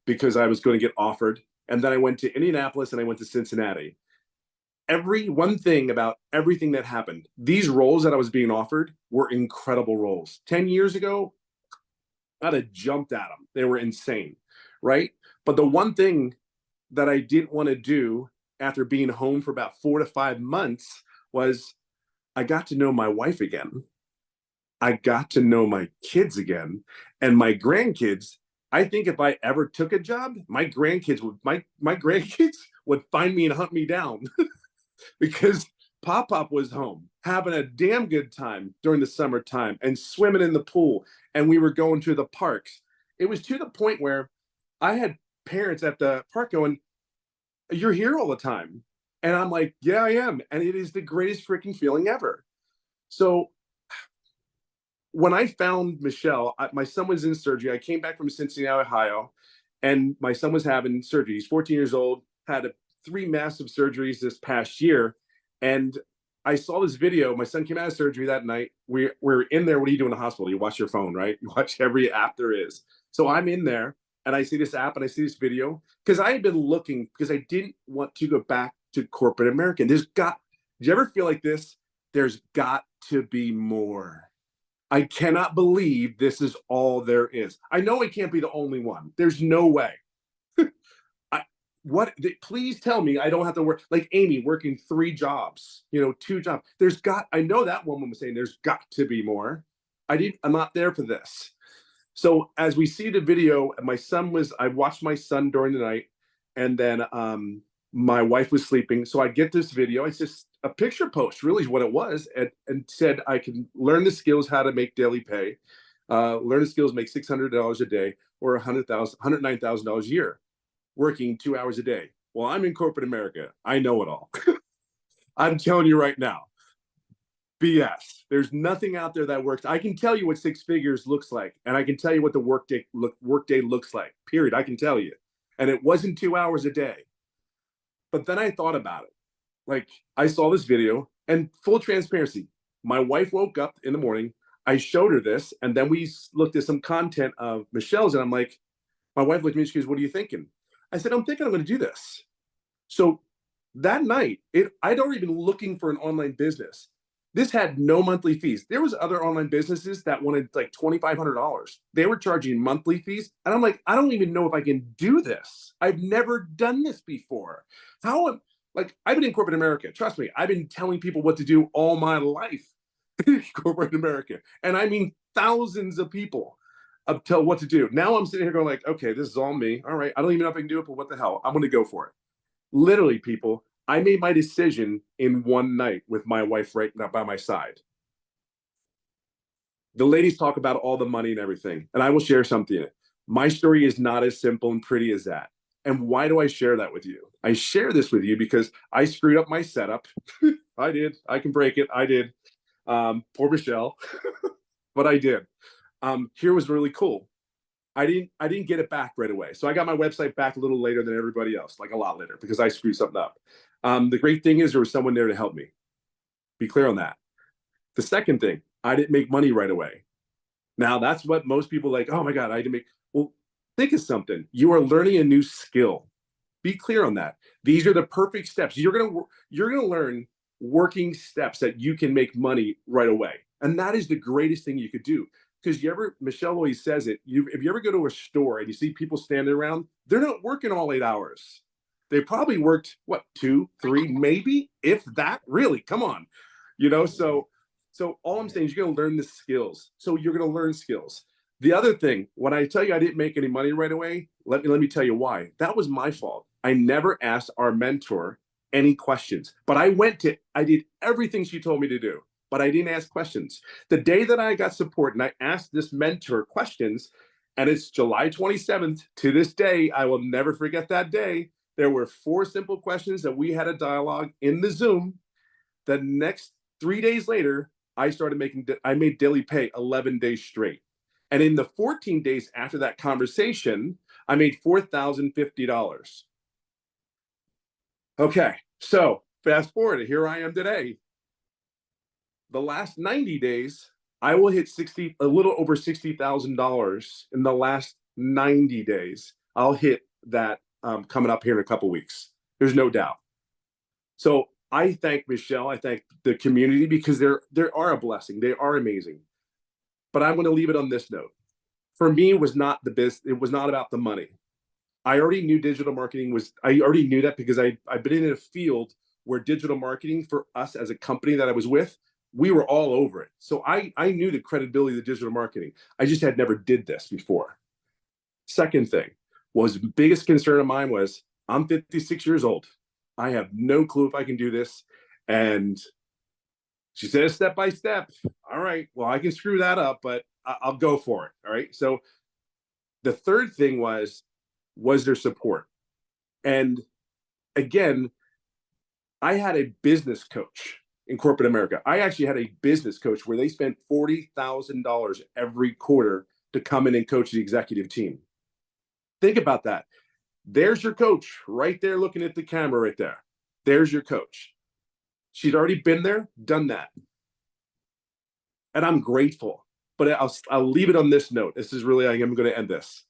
because I was going to get offered. And then I went to Indianapolis and I went to Cincinnati. One thing about everything that happened, these roles that I was being offered were incredible roles. 10 years ago, I'd have jumped at them. They were insane, right? But the one thing that I didn't want to do after being home for about 4 to 5 months was I got to know my wife again. I got to know my kids again, and my grandkids. I think if I ever took a job, my grandkids would find me and hunt me down because Pop was home having a damn good time during the summertime and swimming in the pool, and we were going to the parks. It was to the point where I had parents at the park going, "You're here all the time," and I'm like, "Yeah, I am," and it is the greatest freaking feeling ever. So when I found Michelle, my son was in surgery. I came back from Cincinnati, Ohio, and my son was having surgery. He's 14 years old, had 3 massive surgeries this past year. And I saw this video. My son came out of surgery that night. We're in there. What do you do in the hospital? You watch your phone, right? You watch every app there is. So I'm in there and I see this app and I see this video because I had been looking because I didn't want to go back to corporate America. Do you ever feel like this? There's got to be more. I cannot believe this is all there is. I know it can't be the only one. There's no way. Please tell me I don't have to work like Amy working 3 jobs, 2 jobs. I know that woman was saying there's got to be more. I'm not there for this. So as we see the video, I watched my son during the night, and then my wife was sleeping. So I get this video. It's just a picture post, really is what it was, and said I can learn the skills how to make daily pay, learn the skills, make $600 a day or $109,000 a year, working 2 hours a day. Well, I'm in corporate America. I know it all. I'm telling you right now, BS. There's nothing out there that works. I can tell you what 6 figures looks like, and I can tell you what the workday looks like. Period. I can tell you. And it wasn't 2 hours a day. But then I thought about it. Like, I saw this video, and full transparency, my wife woke up in the morning. I showed her this, and then we looked at some content of Michelle's, and I'm like, my wife looked at me and she goes, "What are you thinking?" I said, "I'm thinking I'm going to do this." So that night, I'd already been looking for an online business. This had no monthly fees. There was other online businesses that wanted like $2,500. They were charging monthly fees. And I'm like, I don't even know if I can do this. I've never done this before. I've been in corporate America. Trust me, I've been telling people what to do all my life in corporate America. And I mean, thousands of people tell what to do. Now I'm sitting here going like, okay, this is all me. All right. I don't even know if I can do it, but what the hell? I'm going to go for it. Literally, people, I made my decision in one night with my wife right now by my side. The ladies talk about all the money and everything, and I will share something. My story is not as simple and pretty as that. And why do I share that with you? I share this with you because I screwed up my setup. I did. I can break it. I did. Poor Michelle, but I did. Here was really cool. I didn't get it back right away. So I got my website back a little later than everybody else, like a lot later, because I screwed something up. The great thing is there was someone there to help me. Be clear on that. The second thing, I didn't make money right away. Now that's what most people like, oh my God, I didn't make. Well, think of something. You are learning a new skill. Be clear on that. These are the perfect steps. You're gonna learn working steps that you can make money right away. And that is the greatest thing you could do. Because Michelle always says it, if you ever go to a store and you see people standing around, they're not working all 8 hours. They probably worked, 2, 3, maybe, if that, really, come on. So all I'm saying is you're going to learn the skills. So you're going to learn skills. The other thing, when I tell you I didn't make any money right away, let me tell you why. That was my fault. I never asked our mentor any questions, but I did everything she told me to do, but I didn't ask questions. The day that I got support and I asked this mentor questions, and it's July 27th, to this day, I will never forget that day. There were 4 simple questions that we had a dialogue in the Zoom. The next 3 days later, I made daily pay 11 days straight. And in the 14 days after that conversation, I made $4,050. Okay, so fast forward, here I am today. The last 90 days, I will hit a little over $60,000 in the last 90 days. I'll hit that coming up here in a couple weeks. There's no doubt. So I thank Michelle. I thank the community because they are a blessing. They are amazing. But I'm going to leave it on this note. For me, it was not the business. It was not about the money. I already knew digital marketing I already knew that because I've been in a field where digital marketing for us as a company that I was with we were all over it. So I knew the credibility of the digital marketing. I just had never did this before. Second thing was, biggest concern of mine was, I'm 56 years old. I have no clue if I can do this. And she said, step by step. All right, well, I can screw that up, but I'll go for it. All right. So the third thing was there support? And again, I had a business coach in corporate America. I actually had a business coach where they spent $40,000 every quarter to come in and coach the executive team. Think about that. There's your coach right there looking at the camera right there. There's your coach. She'd already been there, done that. And I'm grateful. But I'll leave it on this note. This is really, I am going to end this.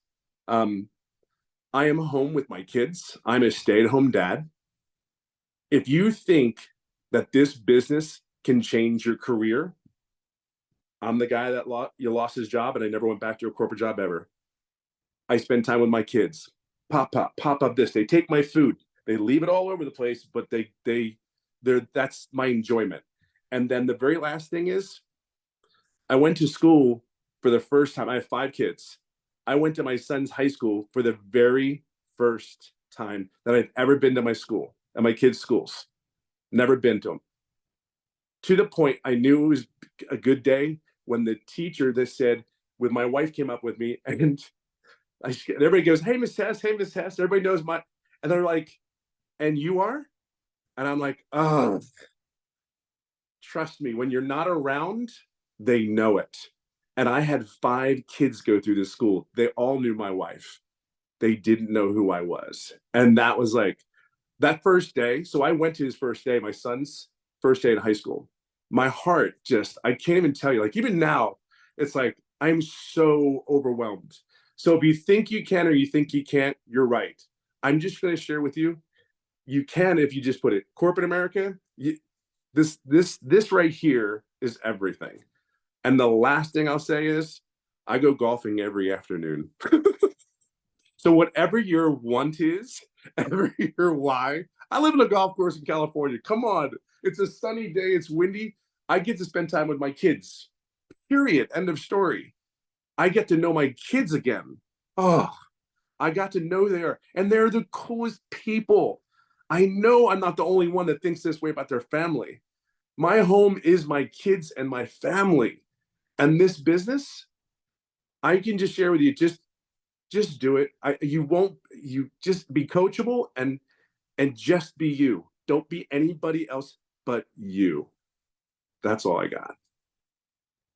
I am home with my kids. I'm a stay-at-home dad. If you think that this business can change your career, I'm the guy that lost his job and I never went back to a corporate job ever. I spend time with my kids. Pop up this. They take my food. They leave it all over the place, but that's my enjoyment. And then the very last thing is, I went to school for the first time. I have 5 kids. I went to my son's high school for the very first time that I've ever been to my school, at my kids' schools. Never been to them. To the point, I knew it was a good day when the teacher that said, with my wife came up with me, and everybody goes, hey, Miss Hess, hey, Miss Hess. Everybody knows and they're like, and you are? And I'm like, oh, trust me, when you're not around, they know it. And I had 5 kids go through this school. They all knew my wife. They didn't know who I was. And that was like, that first day. So I went to his first day, my son's first day in high school. My heart just, I can't even tell you, like even now, it's like, I'm so overwhelmed. So if you think you can or you think you can't, you're right. I'm just going to share with you, you can if you just put it. Corporate America, this right here is everything. And the last thing I'll say is, I go golfing every afternoon. So whatever your want is, whatever your why, I live in a golf course in California. Come on, it's a sunny day, it's windy. I get to spend time with my kids. Period. End of story. I get to know my kids again. Oh, I got to know and they're the coolest people. I know I'm not the only one that thinks this way about their family. My home is my kids and my family. And this business, I can just share with you, just do it. You just be coachable and just be you. Don't be anybody else but you. That's all I got.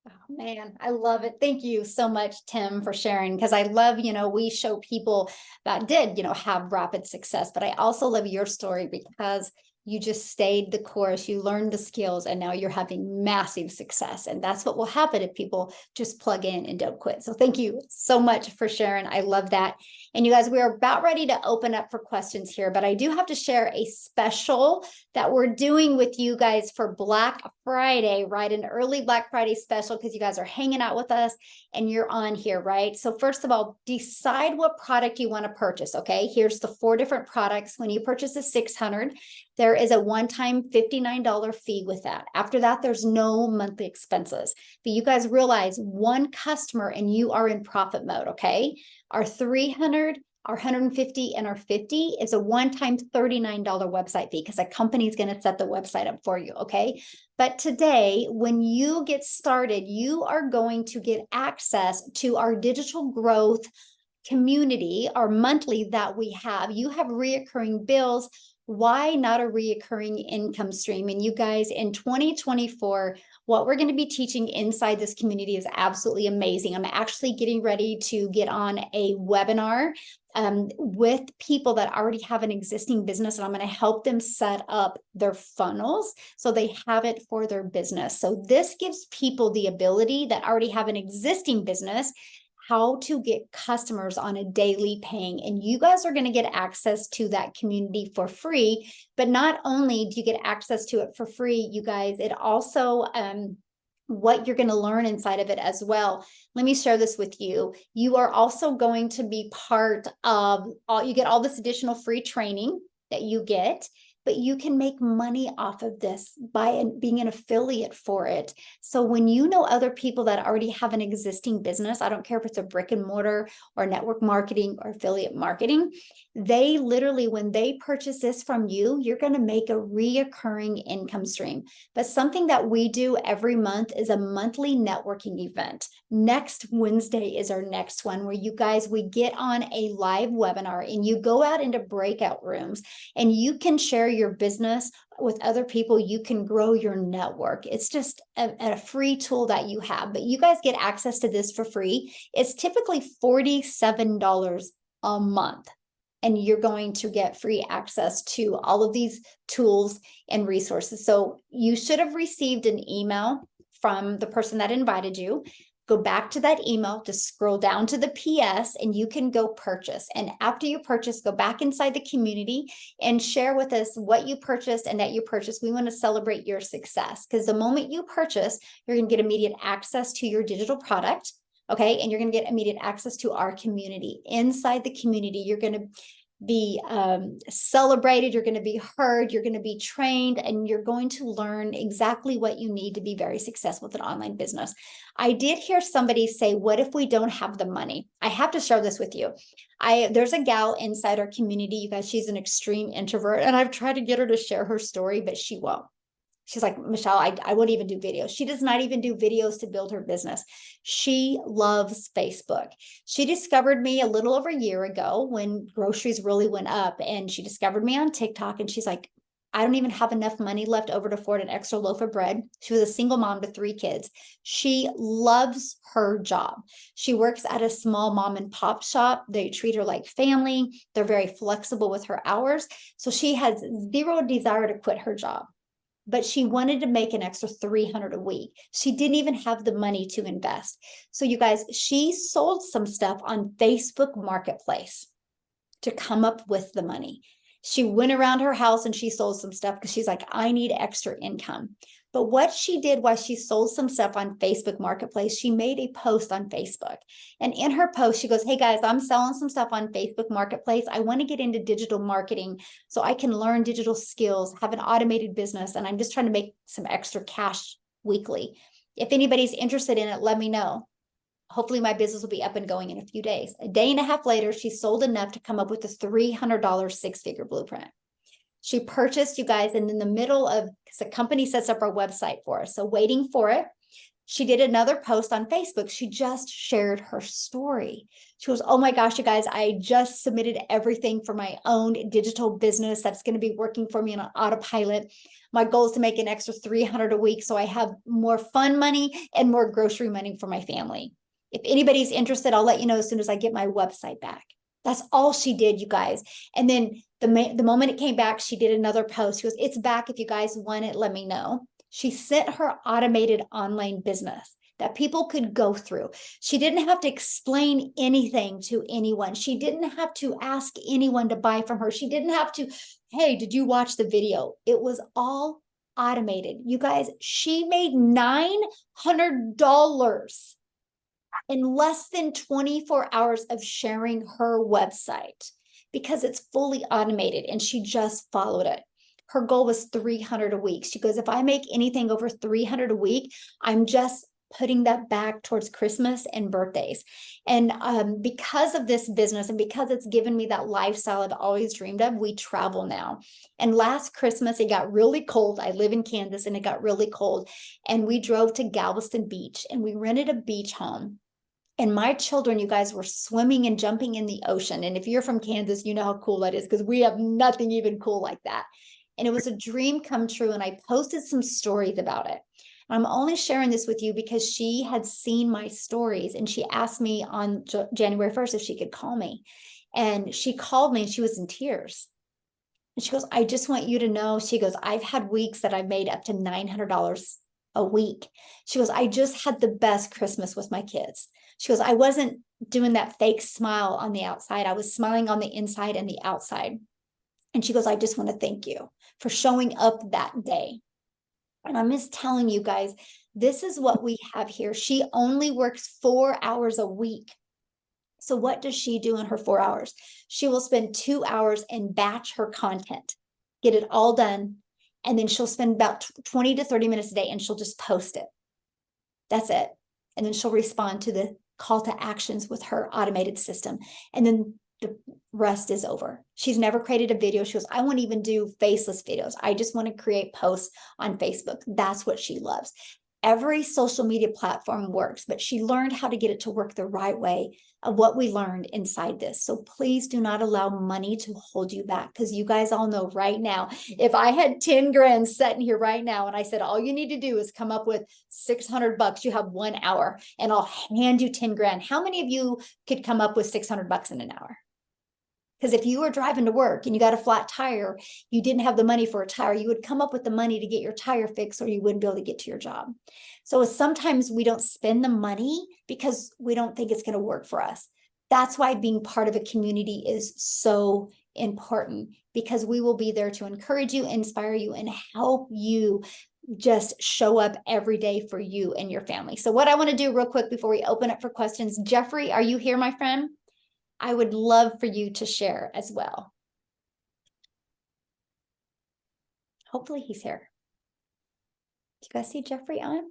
Oh, man, I love it. Thank you so much, Tim, for sharing. Because I love, we show people that did, have rapid success. But I also love your story because you just stayed the course, you learned the skills, and now you're having massive success. And that's what will happen if people just plug in and don't quit. So thank you so much for sharing. I love that. And you guys, we're about ready to open up for questions here, but I do have to share a special that we're doing with you guys for Black Friday, right? An early Black Friday special because you guys are hanging out with us and you're on here, right? So first of all, decide what product you want to purchase, okay? Here's the 4 different products. When you purchase a 600, there is a one-time $59 fee with that. After that, there's no monthly expenses. But you guys realize one customer and you are in profit mode, okay? Our 300, our 150, and our 50 is a one-time $39 website fee because a company is going to set the website up for you, okay? But today, when you get started, you are going to get access to our digital growth community, our monthly that we have. You have reoccurring bills. Why not a reoccurring income stream? And you guys, in 2024, what we're going to be teaching inside this community is absolutely amazing. I'm actually getting ready to get on a webinar with people that already have an existing business, and I'm going to help them set up their funnels so they have it for their business. So this gives people the ability that already have an existing business how to get customers on a daily paying. And you guys are going to get access to that community for free. But not only do you get access to it for free, you guys, it also what you're going to learn inside of it as well. Let me share this with you. You are also going to be part of you get all this additional free training that you get. but you can make money off of this by being an affiliate for it. So when you know other people that already have an existing business, I don't care if it's a brick and mortar or network marketing or affiliate marketing, they literally, when they purchase this from you, you're going to make a reoccurring income stream. But something that we do every month is a monthly networking event. Next Wednesday is our next one, where you guys, we get on a live webinar and you go out into breakout rooms and you can share your business with other people. You can grow your network. It's just a free tool that you have, but you guys get access to this for free. It's typically $47 a month, and you're going to get free access to all of these tools and resources. So you should have received an email from the person that invited you. Go back to that email, to scroll down to the PS, and you can go purchase. And after you purchase, go back inside the community and share with us what you purchased and that you purchased. We want to celebrate your success, because the moment you purchase, you're going to get immediate access to your digital product. Okay. And you're going to get immediate access to our community. Inside the community, you're going to be celebrated, you're going to be heard, you're going to be trained, and you're going to learn exactly what you need to be very successful with an online business. I did hear somebody say, what if we don't have the money? I have to share this with you. There's a gal inside our community, you guys, she's an extreme introvert, and I've tried to get her to share her story, but she won't. She's like, Michelle, I won't even do videos. She does not even do videos to build her business. She loves Facebook. She discovered me a little over a year ago when groceries really went up, and she discovered me on TikTok, and she's like, I don't even have enough money left over to afford an extra loaf of bread. She was a single mom to 3 kids. She loves her job. She works at a small mom and pop shop. They treat her like family. They're very flexible with her hours. So she has zero desire to quit her job, but she wanted to make an extra $300 a week. She didn't even have the money to invest. So you guys, she sold some stuff on Facebook Marketplace to come up with the money. She went around her house and she sold some stuff because she's like, I need extra income. But what she did was she sold some stuff on Facebook Marketplace. She made a post on Facebook. And in her post, she goes, hey guys, I'm selling some stuff on Facebook Marketplace. I want to get into digital marketing so I can learn digital skills, have an automated business, and I'm just trying to make some extra cash weekly. If anybody's interested in it, let me know. Hopefully my business will be up and going in a few days. A day and a half later, she sold enough to come up with a $300 6-figure blueprint. She purchased, you guys, and in the middle of, because the company sets up our website for us, so waiting for it, she did another post on Facebook. She just shared her story. She goes, oh my gosh, you guys, I just submitted everything for my own digital business that's going to be working for me on autopilot. My goal is to make an extra $300 a week so I have more fun money and more grocery money for my family. If anybody's interested, I'll let you know as soon as I get my website back. That's all she did, you guys. And then the moment it came back, she did another post. She goes, it's back. If you guys want it, let me know. She sent her automated online business that people could go through. She didn't have to explain anything to anyone. She didn't have to ask anyone to buy from her. She didn't have to, hey, did you watch the video? It was all automated. You guys, she made $900 in less than 24 hours of sharing her website because it's fully automated, and she just followed it. Her goal was $300 a week. She goes, if I make anything over $300 a week, I'm just putting that back towards Christmas and birthdays. And because of this business and because it's given me that lifestyle I've always dreamed of, we travel now. And last Christmas, it got really cold. I live in Kansas, and it got really cold. And we drove to Galveston Beach, and we rented a beach home. And my children, you guys, were swimming and jumping in the ocean. And if you're from Kansas, you know how cool that is, because we have nothing even cool like that. And it was a dream come true. And I posted some stories about it. I'm only sharing this with you because she had seen my stories, and she asked me on January 1st if she could call me. And she called me, and she was in tears. And she goes, I just want you to know, she goes, I've had weeks that I've made up to $900 a week. She goes, I just had the best Christmas with my kids. She goes, I wasn't doing that fake smile on the outside. I was smiling on the inside and the outside. And she goes, I just want to thank you for showing up that day. And I'm just telling you guys, this is what we have here. She only works 4 hours a week. So what does she do in her 4 hours? She will spend 2 hours and batch her content. get it all done. And then she'll spend about 20 to 30 minutes a day and she'll just post it. That's it. And then she'll respond to the call to actions with her automated system. And then the rest is over. She's never created a video. She goes, I won't even do faceless videos. I just want to create posts on Facebook. That's what she loves. Every social media platform works, but she learned how to get it to work the right way of what we learned inside this. So please do not allow money to hold you back, because you guys all know right now, if I had 10 grand sitting here right now and I said, all you need to do is come up with $600, you have 1 hour and I'll hand you 10 grand. How many of you could come up with $600 in an hour? Because if you were driving to work and you got a flat tire, you didn't have the money for a tire, you would come up with the money to get your tire fixed, or you wouldn't be able to get to your job. So sometimes we don't spend the money because we don't think it's going to work for us. That's why being part of a community is so important, because we will be there to encourage you, inspire you, and help you just show up every day for you and your family. So what I want to do real quick before we open up for questions, Jeffrey, are you here, my friend? I would love for you to share as well. Hopefully he's here. Do you guys see Jeffrey on?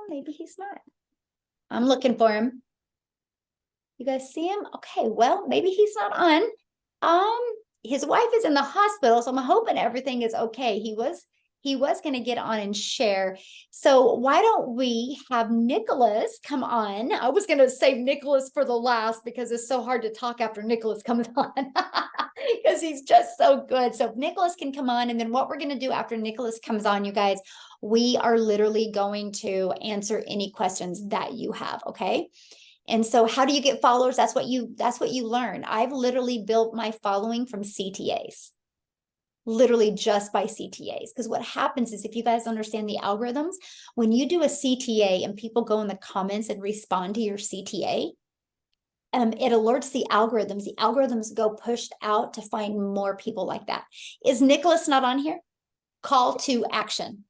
Maybe he's not. I'm looking for him. You guys see him? Okay, well, maybe he's not on. His wife is in the hospital, so I'm hoping everything is okay. He was going to get on and share. So why don't we have Nicholas come on? I was going to save Nicholas for the last because it's so hard to talk after Nicholas comes on because he's just so good. So if Nicholas can come on, and then what we're going to do after Nicholas comes on, you guys, we are literally going to answer any questions that you have. Okay. And so how do you get followers? That's what you learn. I've literally built my following from CTAs. Literally just by CTAs. Because what happens is, if you guys understand the algorithms, when you do a CTA and people go in the comments and respond to your CTA, it alerts the algorithms. The algorithms go pushed out to find more people like that. Is Nicholas not on here? Call to action.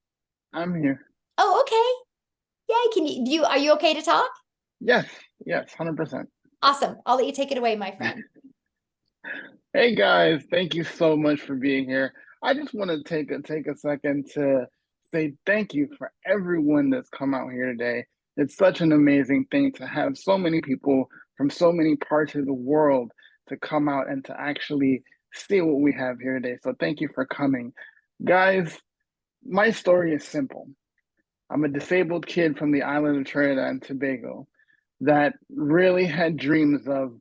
I'm here. Oh, okay. Yay. Are you okay to talk? Yes, 100%. Awesome. I'll let you take it away, my friend. Hey guys, thank you so much for being here. I just want to take a second to say thank you for everyone that's come out here today. It's such an amazing thing to have so many people from so many parts of the world to come out and to actually see what we have here today. So thank you for coming. Guys, my story is simple. I'm a disabled kid from the island of Trinidad and Tobago that really had dreams of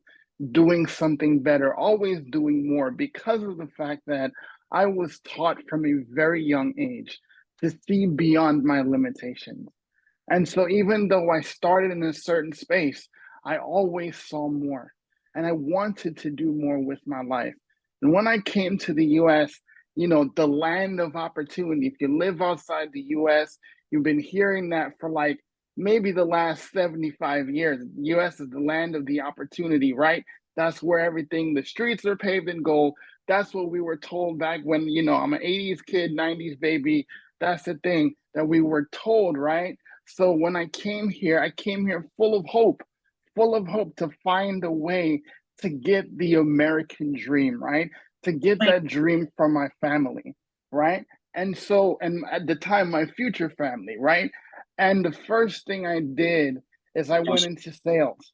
doing something better, always doing more, because of the fact that I was taught from a very young age to see beyond my limitations. And so even though I started in a certain space, I always saw more, and I wanted to do more with my life. And when I came to the US, the land of opportunity, if you live outside the US, you've been hearing that for like maybe the last 75 years. The US is the land of the opportunity, right? That's where the streets are paved in gold. That's what we were told back when, I'm an 80s kid, 90s baby. That's the thing that we were told, right? So when I came here full of hope to find a way to get the American dream, right? To get that dream from my family, right? And at the time, my future family, right? And the first thing I did is I went into sales.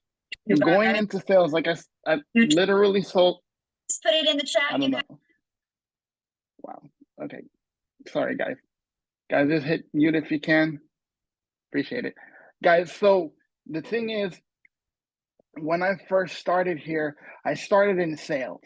Going into sales, like I literally sold. Just put it in the chat. I don't know. Wow. Okay. Sorry, guys. Guys, just hit mute if you can. Appreciate it. Guys, so the thing is, when I first started here, I started in sales.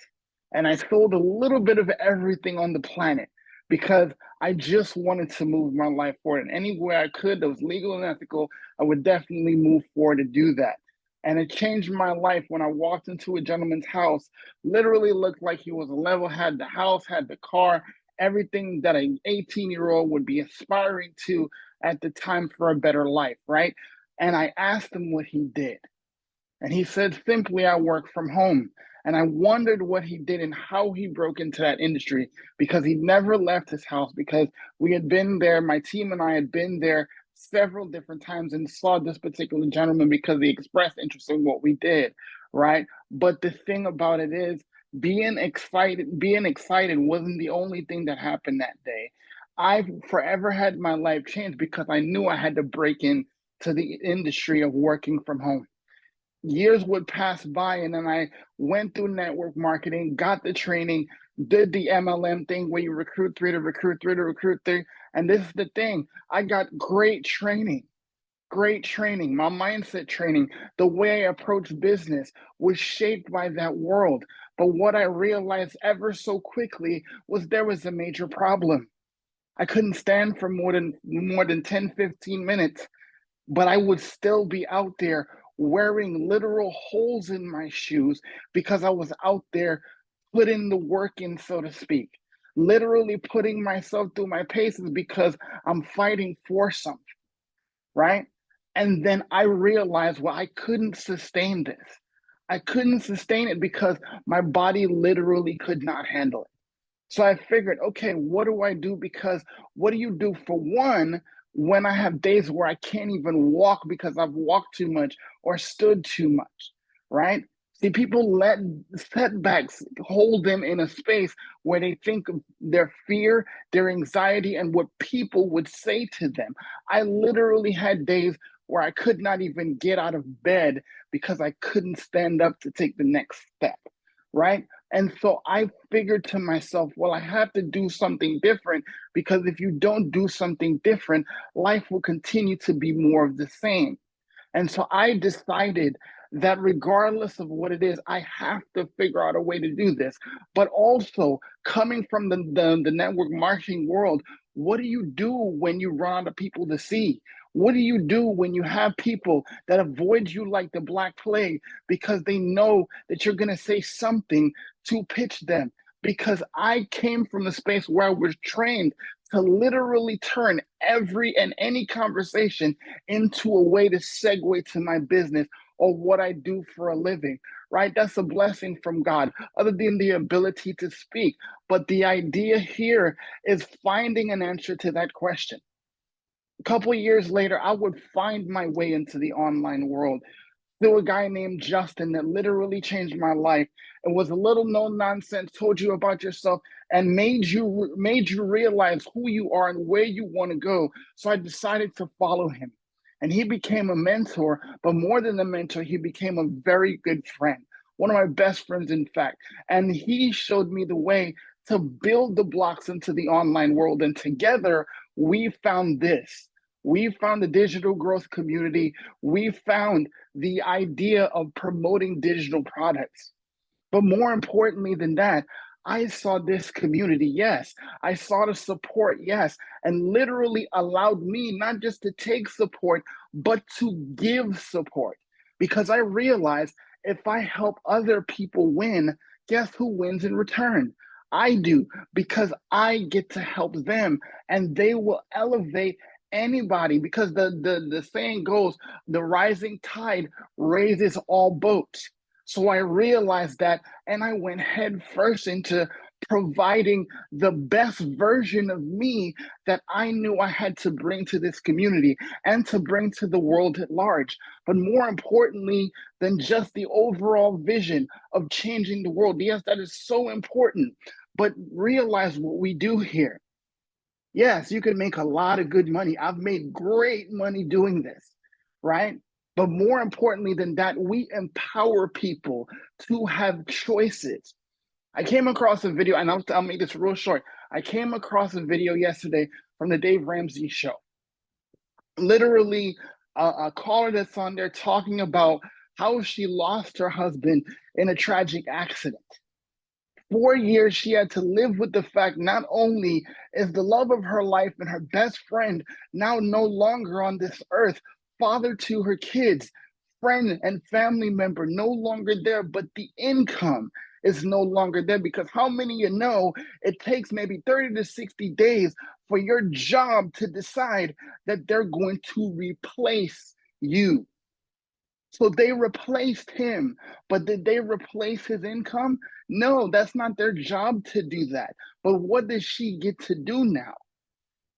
And I sold a little bit of everything on the planet because I just wanted to move my life forward. And anywhere I could that was legal and ethical, I would definitely move forward to do that. And it changed my life when I walked into a gentleman's house. Literally looked like he was a level, had the house, had the car, everything that an 18-year-old would be aspiring to at the time for a better life, right? And I asked him what he did. And he said, simply, I work from home. And I wondered what he did and how he broke into that industry, because he never left his house, because we had been there, my team and I had been there several different times and saw this particular gentleman because he expressed interest in what we did, right? But the thing about it is Being excited wasn't the only thing that happened that day. I've forever had my life changed because I knew I had to break in to the industry of working from home. Years would pass by, and then I went through network marketing, got the training, did the MLM thing where you recruit three to recruit three to recruit three. And this is the thing, I got great training. Great training, my mindset training, the way I approach business was shaped by that world. But what I realized ever so quickly was there was a major problem. I couldn't stand for more than 10, 15 minutes, but I would still be out there wearing literal holes in my shoes because I was out there putting the work in, so to speak. Literally putting myself through my paces because I'm fighting for something, right? And then I realized, well, I couldn't sustain this. I couldn't sustain it because my body literally could not handle it. So I figured, okay, what do I do? Because what do you do for one when I have days where I can't even walk because I've walked too much or stood too much, right? See, people let setbacks hold them in a space where they think of their fear, their anxiety, and what people would say to them. I literally had days where I could not even get out of bed because I couldn't stand up to take the next step, right? And so I figured to myself, well, I have to do something different because if you don't do something different, life will continue to be more of the same. And so I decided that regardless of what it is, I have to figure out a way to do this. But also, coming from the network marketing world, what do you do when you run out of people to see? What do you do when you have people that avoid you like the Black Plague because they know that you're going to say something to pitch them? Because I came from the space where I was trained to literally turn every and any conversation into a way to segue to my business or what I do for a living, right? That's a blessing from God, other than the ability to speak. But the idea here is finding an answer to that question. A couple of years later, I would find my way into the online world through a guy named Justin that literally changed my life. It was a little no nonsense, told you about yourself, and made you realize who you are and where you want to go. So I decided to follow him. And he became a mentor, but more than a mentor, he became a very good friend, one of my best friends, in fact. And he showed me the way to build the blocks into the online world. And together, we found this. We found the digital growth community. We found the idea of promoting digital products. But more importantly than that, I saw this community, yes. I saw the support, yes, and literally allowed me not just to take support, but to give support. Because I realized if I help other people win, guess who wins in return? I do, because I get to help them and they will elevate anybody because the saying goes, the rising tide raises all boats. So I realized that, and I went head first into providing the best version of me that I knew I had to bring to this community and to bring to the world at large. But more importantly than just the overall vision of changing the world, yes, that is so important. But realize what we do here. Yes, you can make a lot of good money. I've made great money doing this, right? But more importantly than that, we empower people to have choices. I came across a video, and I'll make this real short. I came across a video yesterday from the Dave Ramsey show. Literally, a caller that's on there talking about how she lost her husband in a tragic accident. 4 years she had to live with the fact not only is the love of her life and her best friend now no longer on this earth, father to her kids, friend and family member no longer there, but the income is no longer there. Because how many of you know it takes maybe 30 to 60 days for your job to decide that they're going to replace you? So they replaced him, but did they replace his income? No, that's not their job to do that. But what does she get to do now?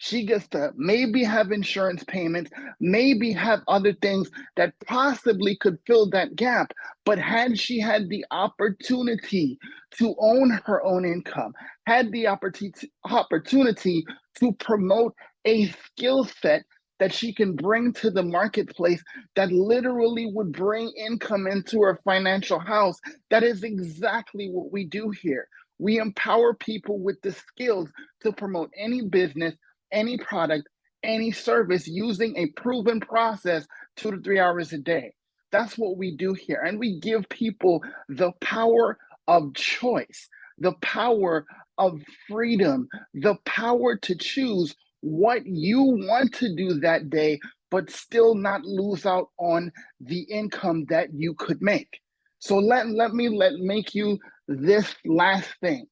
She gets to maybe have insurance payments, maybe have other things that possibly could fill that gap. But had she had the opportunity to own her own income, had the opportunity to promote a skill set that she can bring to the marketplace that literally would bring income into her financial house, that is exactly what we do here. We empower people with the skills to promote any business, any product, any service using a proven process 2 to 3 hours a day. That's what we do here. And we give people the power of choice, the power of freedom, the power to choose what you want to do that day, but still not lose out on the income that you could make. So let me make you this last thing.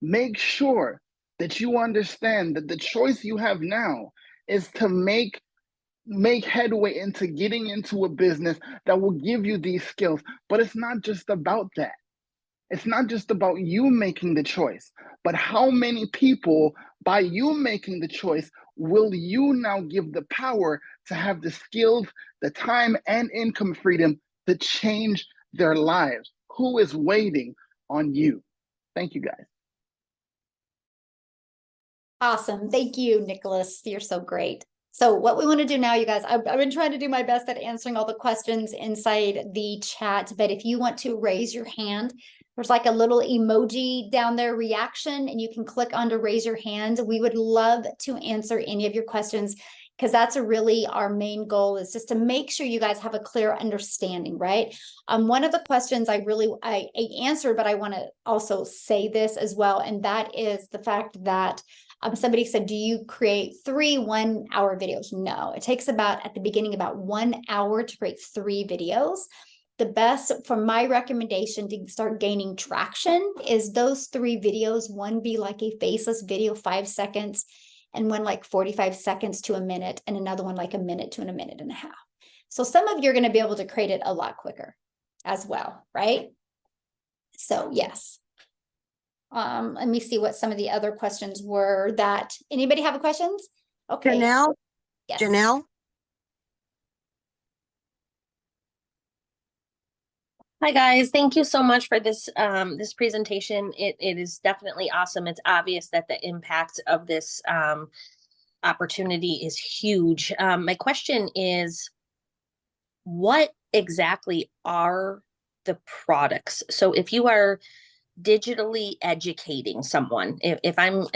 Make sure that you understand that the choice you have now is to make headway into getting into a business that will give you these skills. But it's not just about that. It's not just about you making the choice, but how many people, by you making the choice, will you now give the power to have the skills, the time, and income freedom to change their lives? Who is waiting on you? Thank you, guys. Awesome. Thank you, Nicholas. You're so great. So what we want to do now, you guys, I've been trying to do my best at answering all the questions inside the chat, but if you want to raise your hand, there's like a little emoji down there, reaction, and you can click on to raise your hand. We would love to answer any of your questions, because that's really our main goal, is just to make sure you guys have a clear understanding, right? One of the questions I answered, but I want to also say this as well, and that is the fact that somebody said, do you create 3 1-hour videos? No, it takes at the beginning about 1 hour to create 3 videos. The best, for my recommendation to start gaining traction, is those 3 videos. One be like a faceless video, 5 seconds, and one like 45 seconds to a minute, and another one like a minute to a minute and a half. So some of you are going to be able to create it a lot quicker as well, right? So yes. Let me see what some of the other questions were. That anybody have questions? Okay. Janelle? Yes. Janelle? Hi guys, thank you so much for this this presentation. It is definitely awesome. It's obvious that the impact of this opportunity is huge. My question is, what exactly are the products? So if you are digitally educating someone, if I'm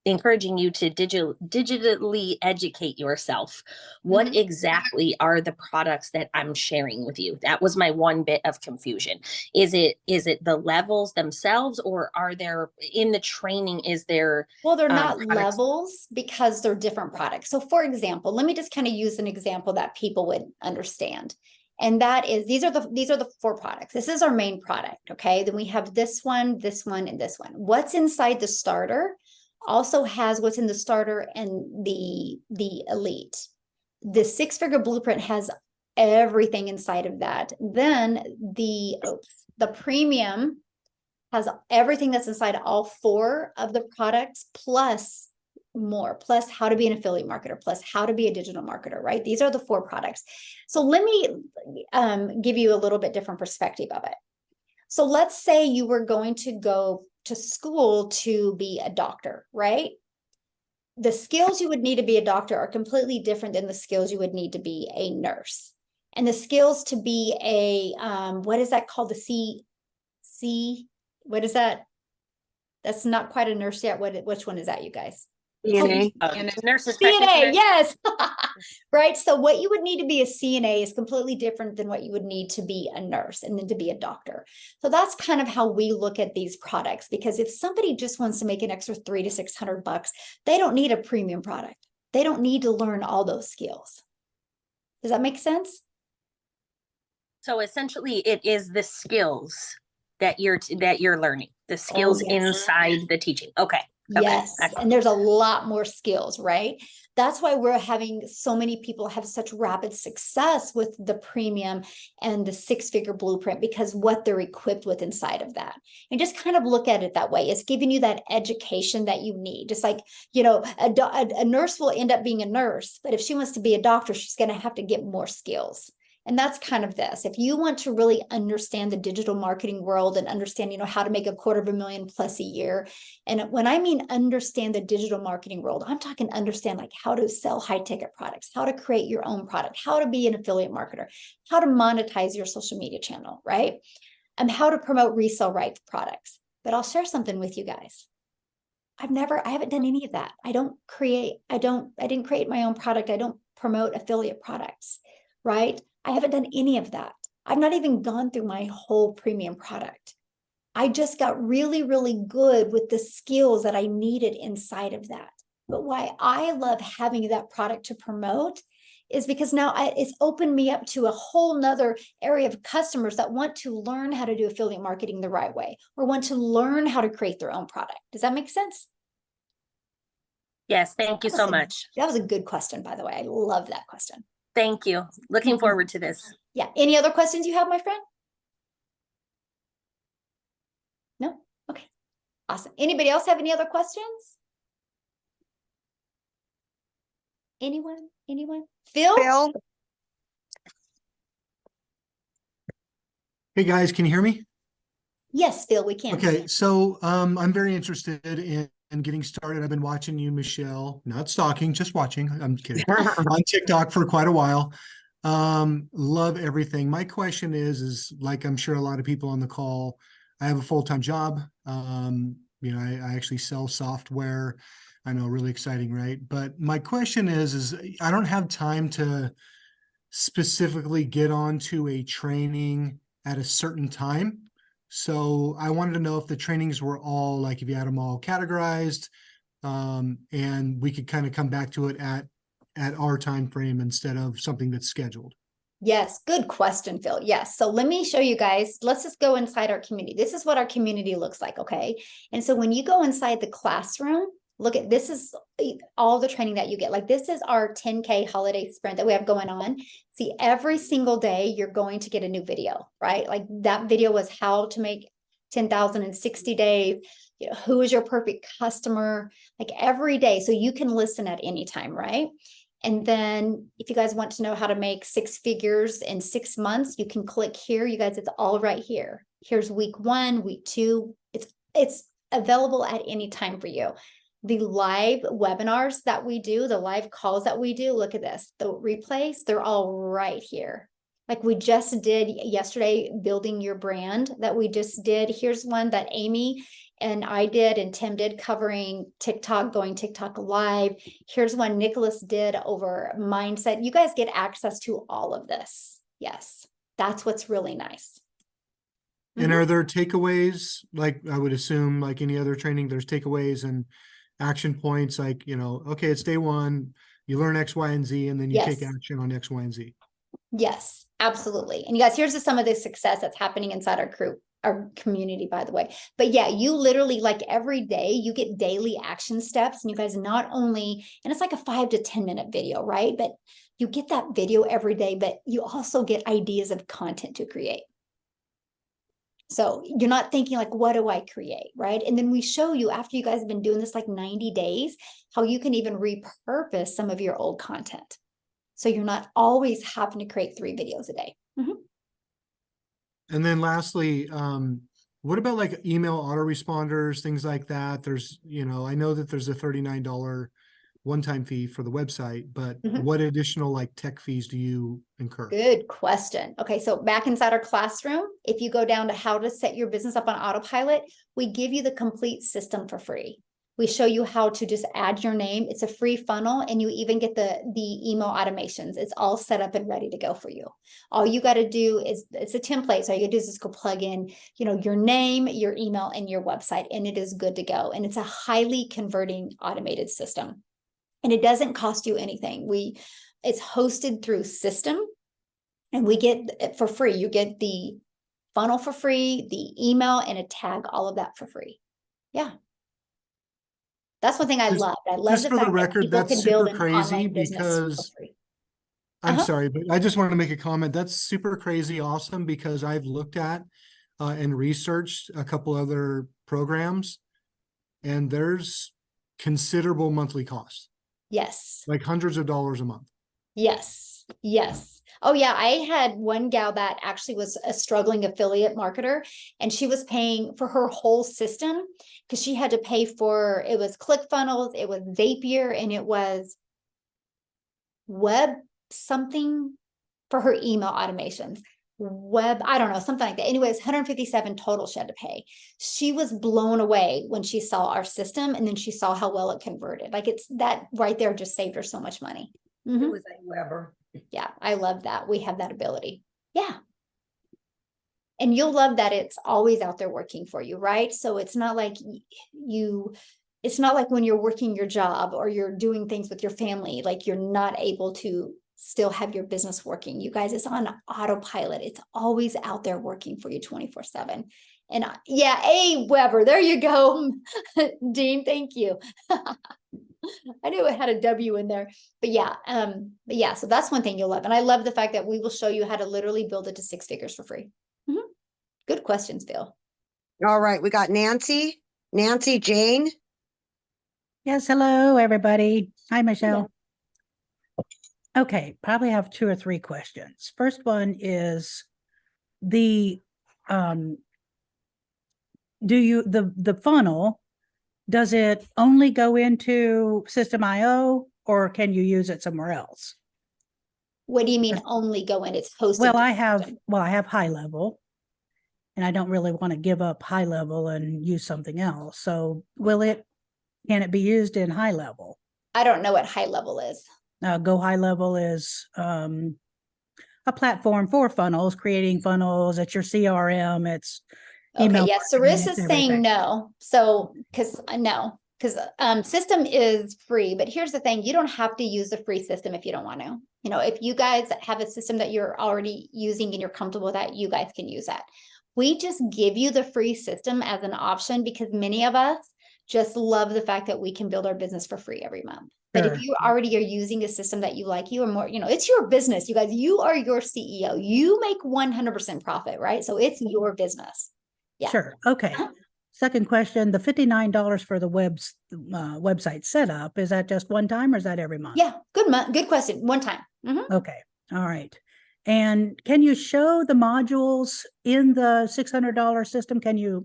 encouraging you to digitally educate yourself, what exactly are the products that I'm sharing with you? That was my one bit of confusion. Is it the levels themselves, or are there, in the training, is there Well, they're not products? levels, because they're different products. So for example, let me just kind of use an example that people would understand. And that is, these are the 4 products. This is our main product. Okay. Then we have this one, and this one. What's inside the starter also has what's in the starter and the elite. The 6-figure blueprint has everything inside of that. Then the premium has everything that's inside all 4 of the products, plus more, plus how to be an affiliate marketer, plus how to be a digital marketer, right? These are the 4 products. So let me give you a little bit different perspective of it. So let's say you were going to go to school to be a doctor, right? The skills you would need to be a doctor are completely different than the skills you would need to be a nurse. And the skills to be a, what is that called? What is that? That's not quite a nurse yet. Which one is that, you guys? CNA? Nurses CNA, practitioner? yes. Right. So what you would need to be a CNA is completely different than what you would need to be a nurse and then to be a doctor. So that's kind of how we look at these products, because if somebody just wants to make an extra $300 to $600, they don't need a premium product. They don't need to learn all those skills. Does that make sense? So essentially, it is the skills that you're learning, the skills yes. inside the teaching. Okay. Yes. excellent. And there's a lot more skills, right? That's why we're having so many people have such rapid success with the premium and the six-figure blueprint, because what they're equipped with inside of that. And just kind of look at it that way. It's giving you that education that you need. Just like, you know, a nurse will end up being a nurse, but if she wants to be a doctor, she's going to have to get more skills. And that's kind of this. If you want to really understand the digital marketing world and understand, you know, how to make $250,000 plus a year. And when I mean understand the digital marketing world, I'm talking understand like how to sell high ticket products, how to create your own product, how to be an affiliate marketer, how to monetize your social media channel, right? And how to promote resale right products. But I'll share something with you guys. I haven't done any of that. I didn't create my own product. I don't promote affiliate products, right? I haven't done any of that. I've not even gone through my whole premium product. I just got really, really good with the skills that I needed inside of that. But why I love having that product to promote is because now it's opened me up to a whole nother area of customers that want to learn how to do affiliate marketing the right way, or want to learn how to create their own product. Does that make sense? Yes, thank you so much. That was a good question, by the way. I love that question. Thank you. Looking forward to this. Yeah. Any other questions you have, my friend? No? Okay. Awesome. Anybody else have any other questions? Anyone? Anyone? Phil? Phil? Hey guys, can you hear me? Yes, Phil, we can. Okay, so I'm very interested in getting started. I've been watching you, Michelle, not stalking, just watching. I'm kidding. On TikTok for quite a while. Love everything. My question is like I'm sure a lot of people on the call, I have a full-time job. You know, I actually sell software. I know, really exciting, right? But my question is I don't have time to specifically get onto a training at a certain time. So I wanted to know if the trainings were all like, if you had them all categorized, and we could kind of come back to it at our time frame instead of something that's scheduled. Yes, good question, Phil. Yes. So let me show you guys. Let's just go inside our community. This is what our community looks like, okay? And so when you go inside the classroom, look at this is all the training that you get. Like this is our 10K holiday sprint that we have going on. See, every single day you're going to get a new video, right? Like that video was how to make 10,000 in 60 days. You know, who is your perfect customer? Like every day. So you can listen at any time, right? And then if you guys want to know how to make 6 figures in 6 months, you can click here. You guys, it's all right here. Here's week 1, week 2. It's available at any time for you. The live webinars that we do, the live calls that we do, look at this. The replays, they're all right here. Like we just did yesterday, building your brand that we just did. Here's one that Amy and I did and Tim did covering TikTok, going TikTok live. Here's one Nicholas did over mindset. You guys get access to all of this. Yes, that's what's really nice. And are there takeaways? Like I would assume like any other training, there's takeaways and action points, like, you know, okay, it's day 1, you learn X, Y, and Z, and then you take action on X, Y, and Z. Yes, absolutely. And you guys, here's some of the success that's happening inside our community, by the way. But yeah, you literally like every day you get daily action steps, and you guys not only, and it's like a 5 to 10 minute video, right? But you get that video every day, but you also get ideas of content to create. So you're not thinking like, what do I create, right? And then we show you after you guys have been doing this like 90 days, how you can even repurpose some of your old content. So you're not always having to create 3 videos a day. And then lastly, what about like email autoresponders, things like that? There's, you know, I know that there's a $39 one-time fee for the website, but what additional like tech fees do you incur? Good question. Okay, so back inside our classroom, if you go down to how to set your business up on autopilot, we give you the complete system for free. We show you how to just add your name. It's a free funnel, and you even get the email automations. It's all set up and ready to go for you. All you got to do is, it's a template. So all you do is just go plug in, you know, your name, your email, and your website, and it is good to go. And it's a highly converting automated system. And it doesn't cost you anything. It's hosted through System, and we get it for free. You get the funnel for free, the email, and a tag, all of that for free. Yeah. That's one thing I Just- love. I love Just the for the fact that record, people that's can build super an crazy online business for because free. I'm Uh-huh. sorry, but I just wanted to make a comment. That's super crazy awesome because I've looked at and researched a couple other programs, and there's considerable monthly costs, Yes. like hundreds of dollars a month. Yes. Yes. Oh yeah. I had one gal that actually was a struggling affiliate marketer, and she was paying for her whole system because she had to pay for, it was ClickFunnels, it was Zapier, and it was web something for her email automations. I don't know, something like that. Anyways, 157 total she had to pay. She was blown away when she saw our system, and then she saw how well it converted. Like, it's that right there just saved her so much money. It was a Weber. Yeah, I love that. We have that ability. Yeah. And you'll love that it's always out there working for you, right? So it's not like it's not like when you're working your job or you're doing things with your family, like you're not able to still have your business working. You guys, it's on autopilot. It's always out there working for you 24/7. And yeah, hey, Weber, there you go. Dean, thank you. I knew it had a W in there, but yeah, so that's one thing you'll love. And I love the fact that we will show you how to literally build it to 6 figures for free. Good questions, Phil. All right, we got Nancy Jane. Yes, hello, everybody. Hi, Michelle. Okay, probably have 2 or 3 questions. First one is the the funnel, does it only go into System.io or can you use it somewhere else? What do you mean only go in? It's hosted. Well, I have high level, and I don't really want to give up high level and use something else. So can it be used in high level? I don't know what high level is. Go High Level is a platform for funnels, creating funnels. It's your CRM. It's email. Okay, yeah. marketing, Sarissa it's is saying everything. no. So, because system is free, but here's the thing: you don't have to use the free system if you don't want to. You know, if you guys have a system that you're already using and you're comfortable with that, you guys can use that. We just give you the free system as an option because many of us just love the fact that we can build our business for free every month. But if Sure. you already are using a system that you like, you are more, it's your business, you guys. You are your CEO. You make 100% profit, right? So it's your business. Yeah. Sure. Okay. Second question, the $59 for the website setup, is that just one time or is that every month? Yeah. Good question. One time. Okay. All right. And can you show the modules in the $600 system? Can you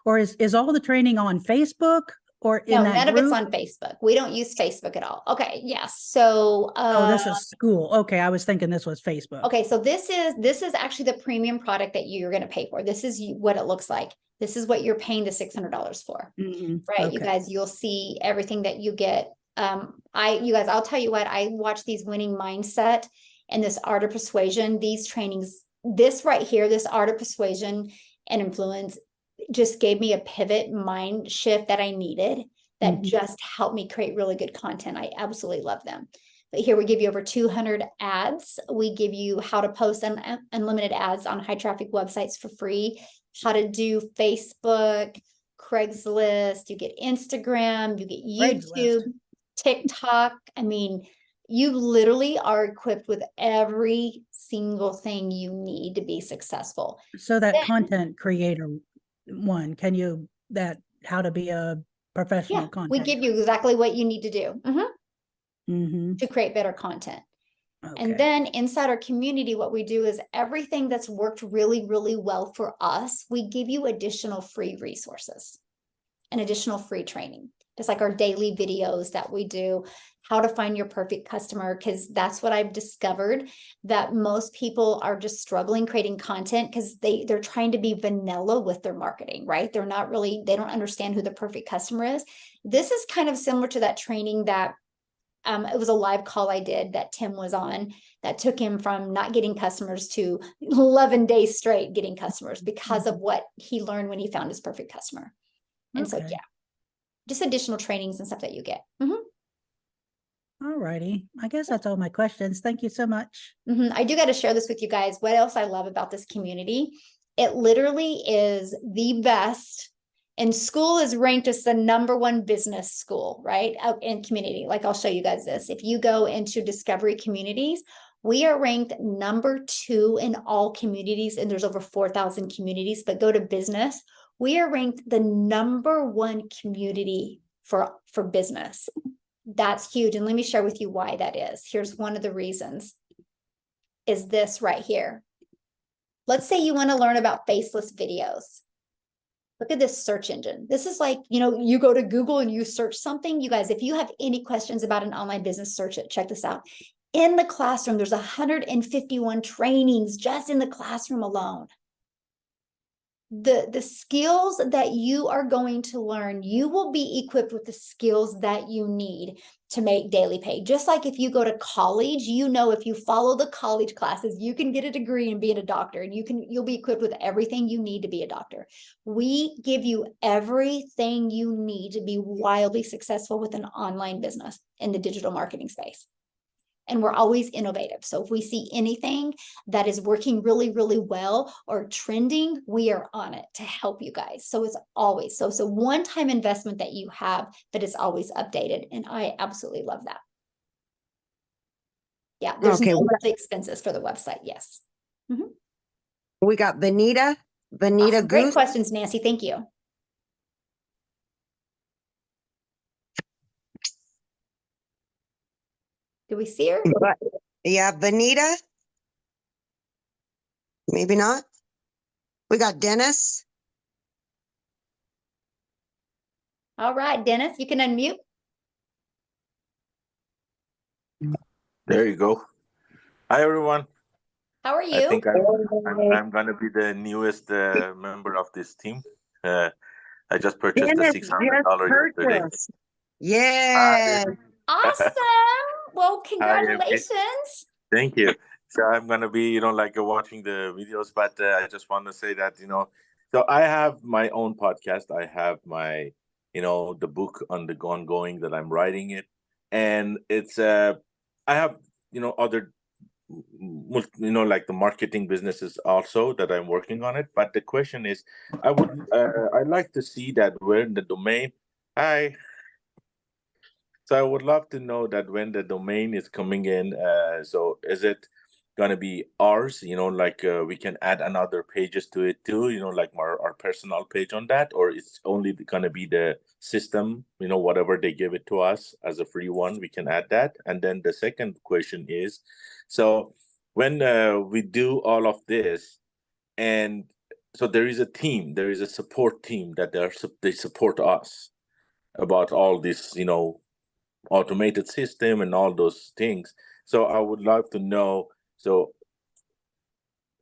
or is all the training on Facebook or in No, that none of it's group? on Facebook. We don't use Facebook at all. Okay. Yes. So, Oh, this is school. Okay. I was thinking this was Facebook. okay. So this is actually the premium product that you're going to pay for. This is what it looks like. This is what you're paying the $600 for, right? You Okay. guys, you'll see everything that you get. You guys, I'll tell you what, I watch these Winning Mindset and this Art of Persuasion, these trainings, this right here, this Art of Persuasion and Influence just gave me a pivot mind shift that I needed that just helped me create really good content. I absolutely love them. But here we give you over 200 ads. We give you how to post unlimited ads on high traffic websites for free, how to do Facebook, Craigslist, you get Instagram, you get YouTube, TikTok. I mean, you literally are equipped with every single thing you need to be successful. So that content creator one, how to be a professional content? We give you exactly what you need to do Mm-hmm. to create better content. Okay. And then inside our community, what we do is everything that's worked really, really well for us, we give you additional free resources and additional free training. Just like our daily videos that we do, how to find your perfect customer, because that's what I've discovered, that most people are just struggling creating content because they're trying to be vanilla with their marketing, right? They don't understand who the perfect customer is. This is kind of similar to that training that it was a live call I did that Tim was on that took him from not getting customers to 11 days straight getting customers because of what he learned when he found his perfect customer. And so, yeah, just additional trainings and stuff that you get. All righty. I guess that's all my questions. Thank you so much. I do got to share this with you guys. What else I love about this community? It literally is the best And school is ranked as the #1 business school, right? Out in community. Like I'll show you guys this. If you go into Discovery Communities, we are ranked #2 in all communities, and there's over 4,000 communities, but go to business. We are ranked the #1 community for business. That's huge. And let me share with you why that is. Here's one of the reasons, is this right here. Let's say you want to learn about faceless videos. Look at this search engine. This is like, you go to Google and you search something. You guys, if you have any questions about an online business, search it. Check this out. In the classroom, there's 151 trainings just in the classroom alone. The skills that you are going to learn, you will be equipped with the skills that you need to make daily pay. Just like if you go to college, if you follow the college classes, you can get a degree and be a doctor, and you'll be equipped with everything you need to be a doctor. We give you everything you need to be wildly successful with an online business in the digital marketing space. And we're always innovative. So if we see anything that is working really, really well or trending, we are on it to help you guys. So it's always, so it's a one-time investment that you have, but it's always updated. And I absolutely love that. Yeah, there's no monthly expenses for the website. Yes. Mm-hmm. We got Benita Awesome. Great Goose. questions, Nancy. Thank you. Do we see her? Yeah, Benita. Maybe not. We got Dennis. All right, Dennis, you can unmute. There you go. Hi, everyone. How are I you? think I'm going to be the newest member of this team. I just purchased Dennis a $600 yesterday. Yeah. Awesome. Well, Hi, congratulations. thank you. So I'm going to be, watching the videos, but I just want to say that, so I have my own podcast. I have my, the book on the ongoing that I'm writing it. And it's, I have, other, like the marketing businesses also that I'm working on it. But the question is, I'd like to see that when the domain, so I would love to know that when the domain is coming in, so is it going to be ours, we can add another pages to it too, like our personal page on that, or it's only going to be the system, whatever they give it to us as a free one, we can add that. And then the second question is, so when we do all of this, and so there is a support team that they support us about all this, automated system and all those things. So I would love to know, so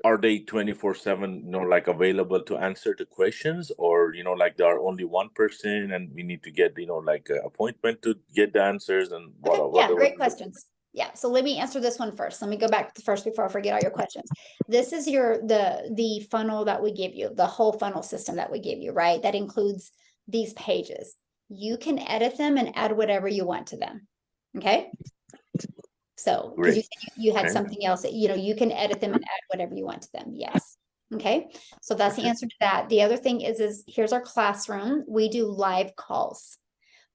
are they 24/7, like available to answer the questions, or, like there are only one person and we need to get, like an appointment to get the answers and Yeah, great questions. Yeah, so let me answer this one first. Let me go back to the first before I forget all your questions. This is the funnel that we give you, the whole funnel system that we give you, right? That includes these pages. You can edit them and add whatever you want to them. Okay. So because you had something else that, you can edit them and add whatever you want to them. Yes. Okay. So that's the answer to that. The other thing is here's our classroom. We do live calls.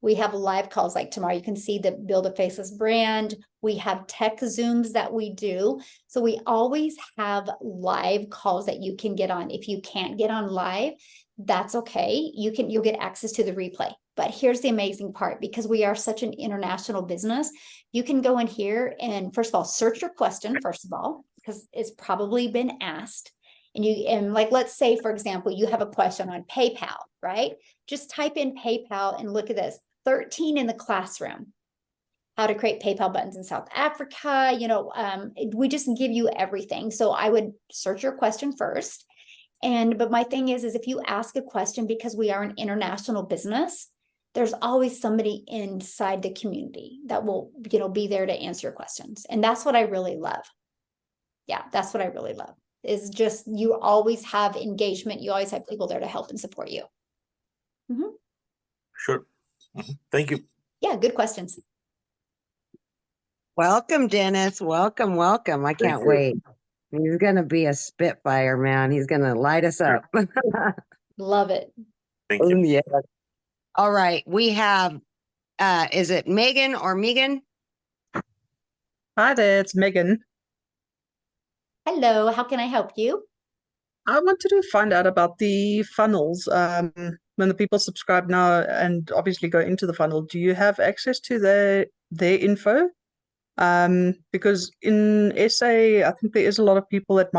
We have live calls like tomorrow. You can see the Build a Faceless Brand. We have tech Zooms that we do. So we always have live calls that you can get on. If you can't get on live, that's okay. You'll get access to the replay. But here's the amazing part, because we are such an international business, you can go in here and first of all, search your question, first of all, because it's probably been asked. And like, let's say, for example, you have a question on PayPal, right? Just type in PayPal and look at this, 13 in the classroom, how to create PayPal buttons in South Africa. We just give you everything. So I would search your question first. But my thing is if you ask a question, because we are an international business, there's always somebody inside the community that will, be there to answer your questions. And that's what I really love. Yeah, that's what I really love, is just you always have engagement. You always have people there to help and support you. Mm-hmm. Sure. Mm-hmm. Thank you. Yeah, good questions. Welcome, Dennis. Welcome. I can't wait. He's going to be a spitfire, man. He's going to light us up. Love it. Thank you. Yeah. All right. We have, is it Megan or Megan? Hi there, it's Megan. Hello, how can I help you? I wanted to find out about the funnels. When the people subscribe now and obviously go into the funnel, do you have access to their info? Because in SA, I think there is a lot of people that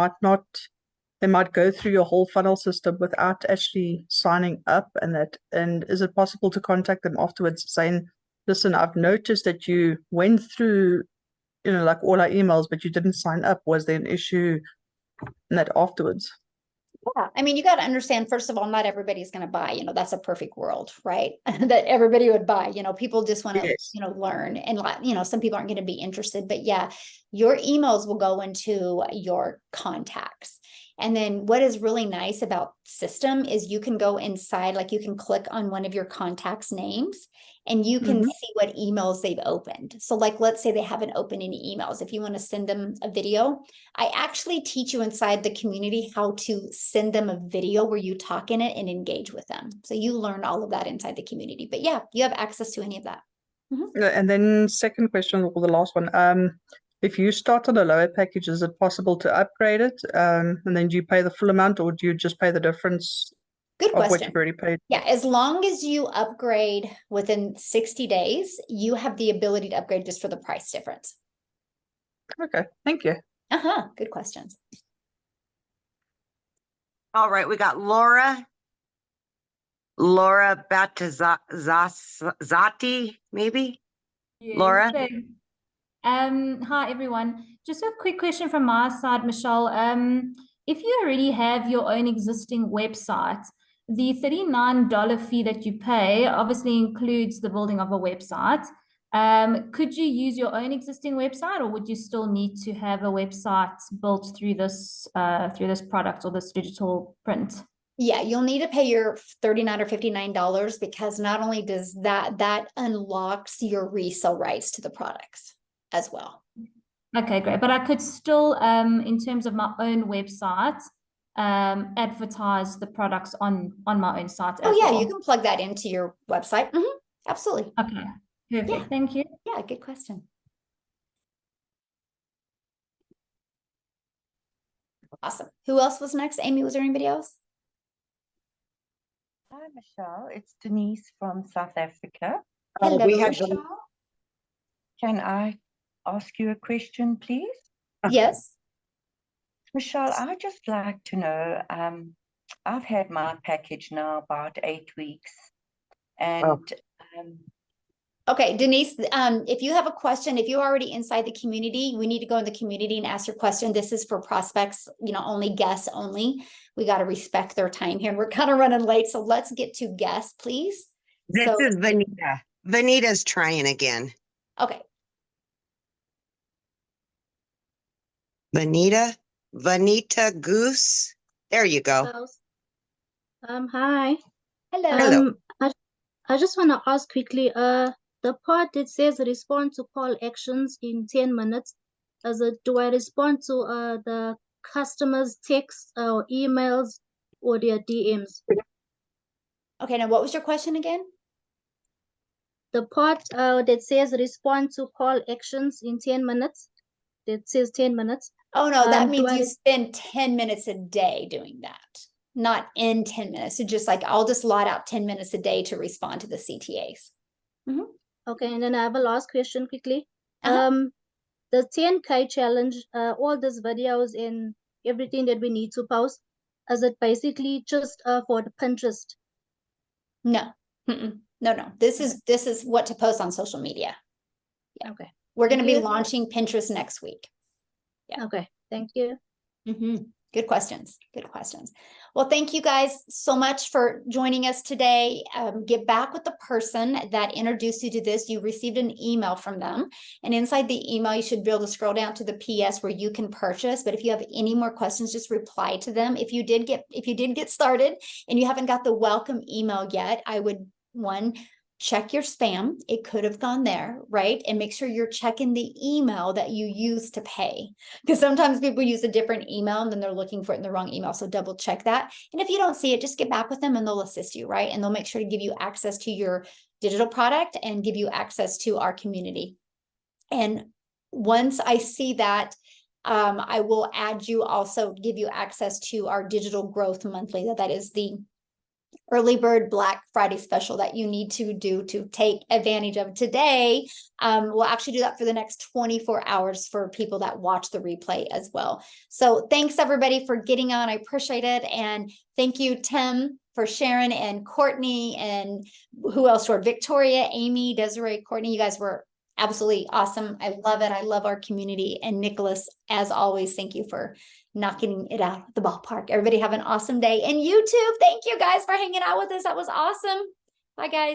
they might go through your whole funnel system without actually signing up, and is it possible to contact them afterwards saying, listen, I've noticed that you went through, like all our emails, but you didn't sign up. Was there an issue in that afterwards? Yeah, I mean, you got to understand, first of all, not everybody's going to buy, that's a perfect world, right? That everybody would buy, people just want to, Yes. learn, and some people aren't going to be interested, but yeah, your emails will go into your contacts. And then what is really nice about system is you can go inside, like you can click on one of your contacts' names and you can see what emails they've opened. So like, let's say they haven't opened any emails. If you want to send them a video, I actually teach you inside the community how to send them a video where you talk in it and engage with them. So you learn all of that inside the community, but yeah, you have access to any of that. And then second question, or the last one, if you start on a lower package, is it possible to upgrade it? And then do you pay the full amount, or do you just pay the difference Good of what question. you've already paid? Yeah, as long as you upgrade within 60 days, you have the ability to upgrade just for the price difference. Okay, thank you. Good questions. All right. We got Laura Batazzati, maybe? Yes, Laura? Hi everyone. Just a quick question from my side, Michelle. If you already have your own existing website, the $39 fee that you pay obviously includes the building of a website. Could you use your own existing website, or would you still need to have a website built through this product or this digital print? Yeah, you'll need to pay your $39 or $59 because not only does that unlocks your resale rights to the products as well. Okay, great. But I could still, in terms of my own website, advertise the products on my own site as well. You can plug that into your website. Absolutely. Okay, perfect. Yeah. Thank you. Yeah, good question. Awesome. Who else was next? Amy, was there anybody else? Hi, Michelle. It's Denise from South Africa. Hello, we have Michelle. Can I ask you a question, please? Yes. Michelle, I'd just like to know, I've had my package now about 8 weeks. And Okay, Denise, if you have a question, if you're already inside the community, we need to go in the community and ask your question. This is for prospects, only guests only. We got to respect their time here. We're kind of running late, so let's get to guests, please. This is Vanita. Vanita's trying again. Okay. Vanita Goose. There you go. Hi. Hello. I just want to ask quickly, the part that says respond to call actions in 10 minutes, do I respond to the customer's texts or emails or their DMs? Okay, now what was your question again? The part that says respond to call actions in 10 minutes, that says 10 minutes. Oh, no, that means you spend 10 minutes a day doing that, not in 10 minutes. So just like, I'll just lot out 10 minutes a day to respond to the CTAs. Okay, and then I have a last question quickly. The 10K challenge, all these videos and everything that we need to post, is it basically just for the Pinterest? No. No. This is what to post on social media. Yeah. Okay. We're going to be launching Pinterest next week. Yeah. Okay. Thank you. Good questions. Good questions. Well, thank you guys so much for joining us today. Get back with the person that introduced you to this. You received an email from them, and inside the email, you should be able to scroll down to the PS where you can purchase. But if you have any more questions, just reply to them. If you did get started and you haven't got the welcome email yet, I would check your spam. It could have gone there, right? And make sure you're checking the email that you use to pay, because sometimes people use a different email and then they're looking for it in the wrong email. So double check that. And if you don't see it, just get back with them and they'll assist you, right? And they'll make sure to give you access to your digital product and give you access to our community. And once I see that, I will add you, also give you access to our digital growth monthly. That is the early bird Black Friday special that you need to do to take advantage of today. We'll actually do that for the next 24 hours for people that watch the replay as well. So thanks everybody for getting on. I appreciate it. And thank you, Tim, for sharing, and Courtney, and who else wrote? Victoria, Amy, Desiree, Courtney. You guys were absolutely awesome. I love it. I love our community. And Nicholas, as always, thank you for knocking it out of the ballpark. Everybody have an awesome day. And YouTube, thank you guys for hanging out with us. That was awesome. Bye, guys.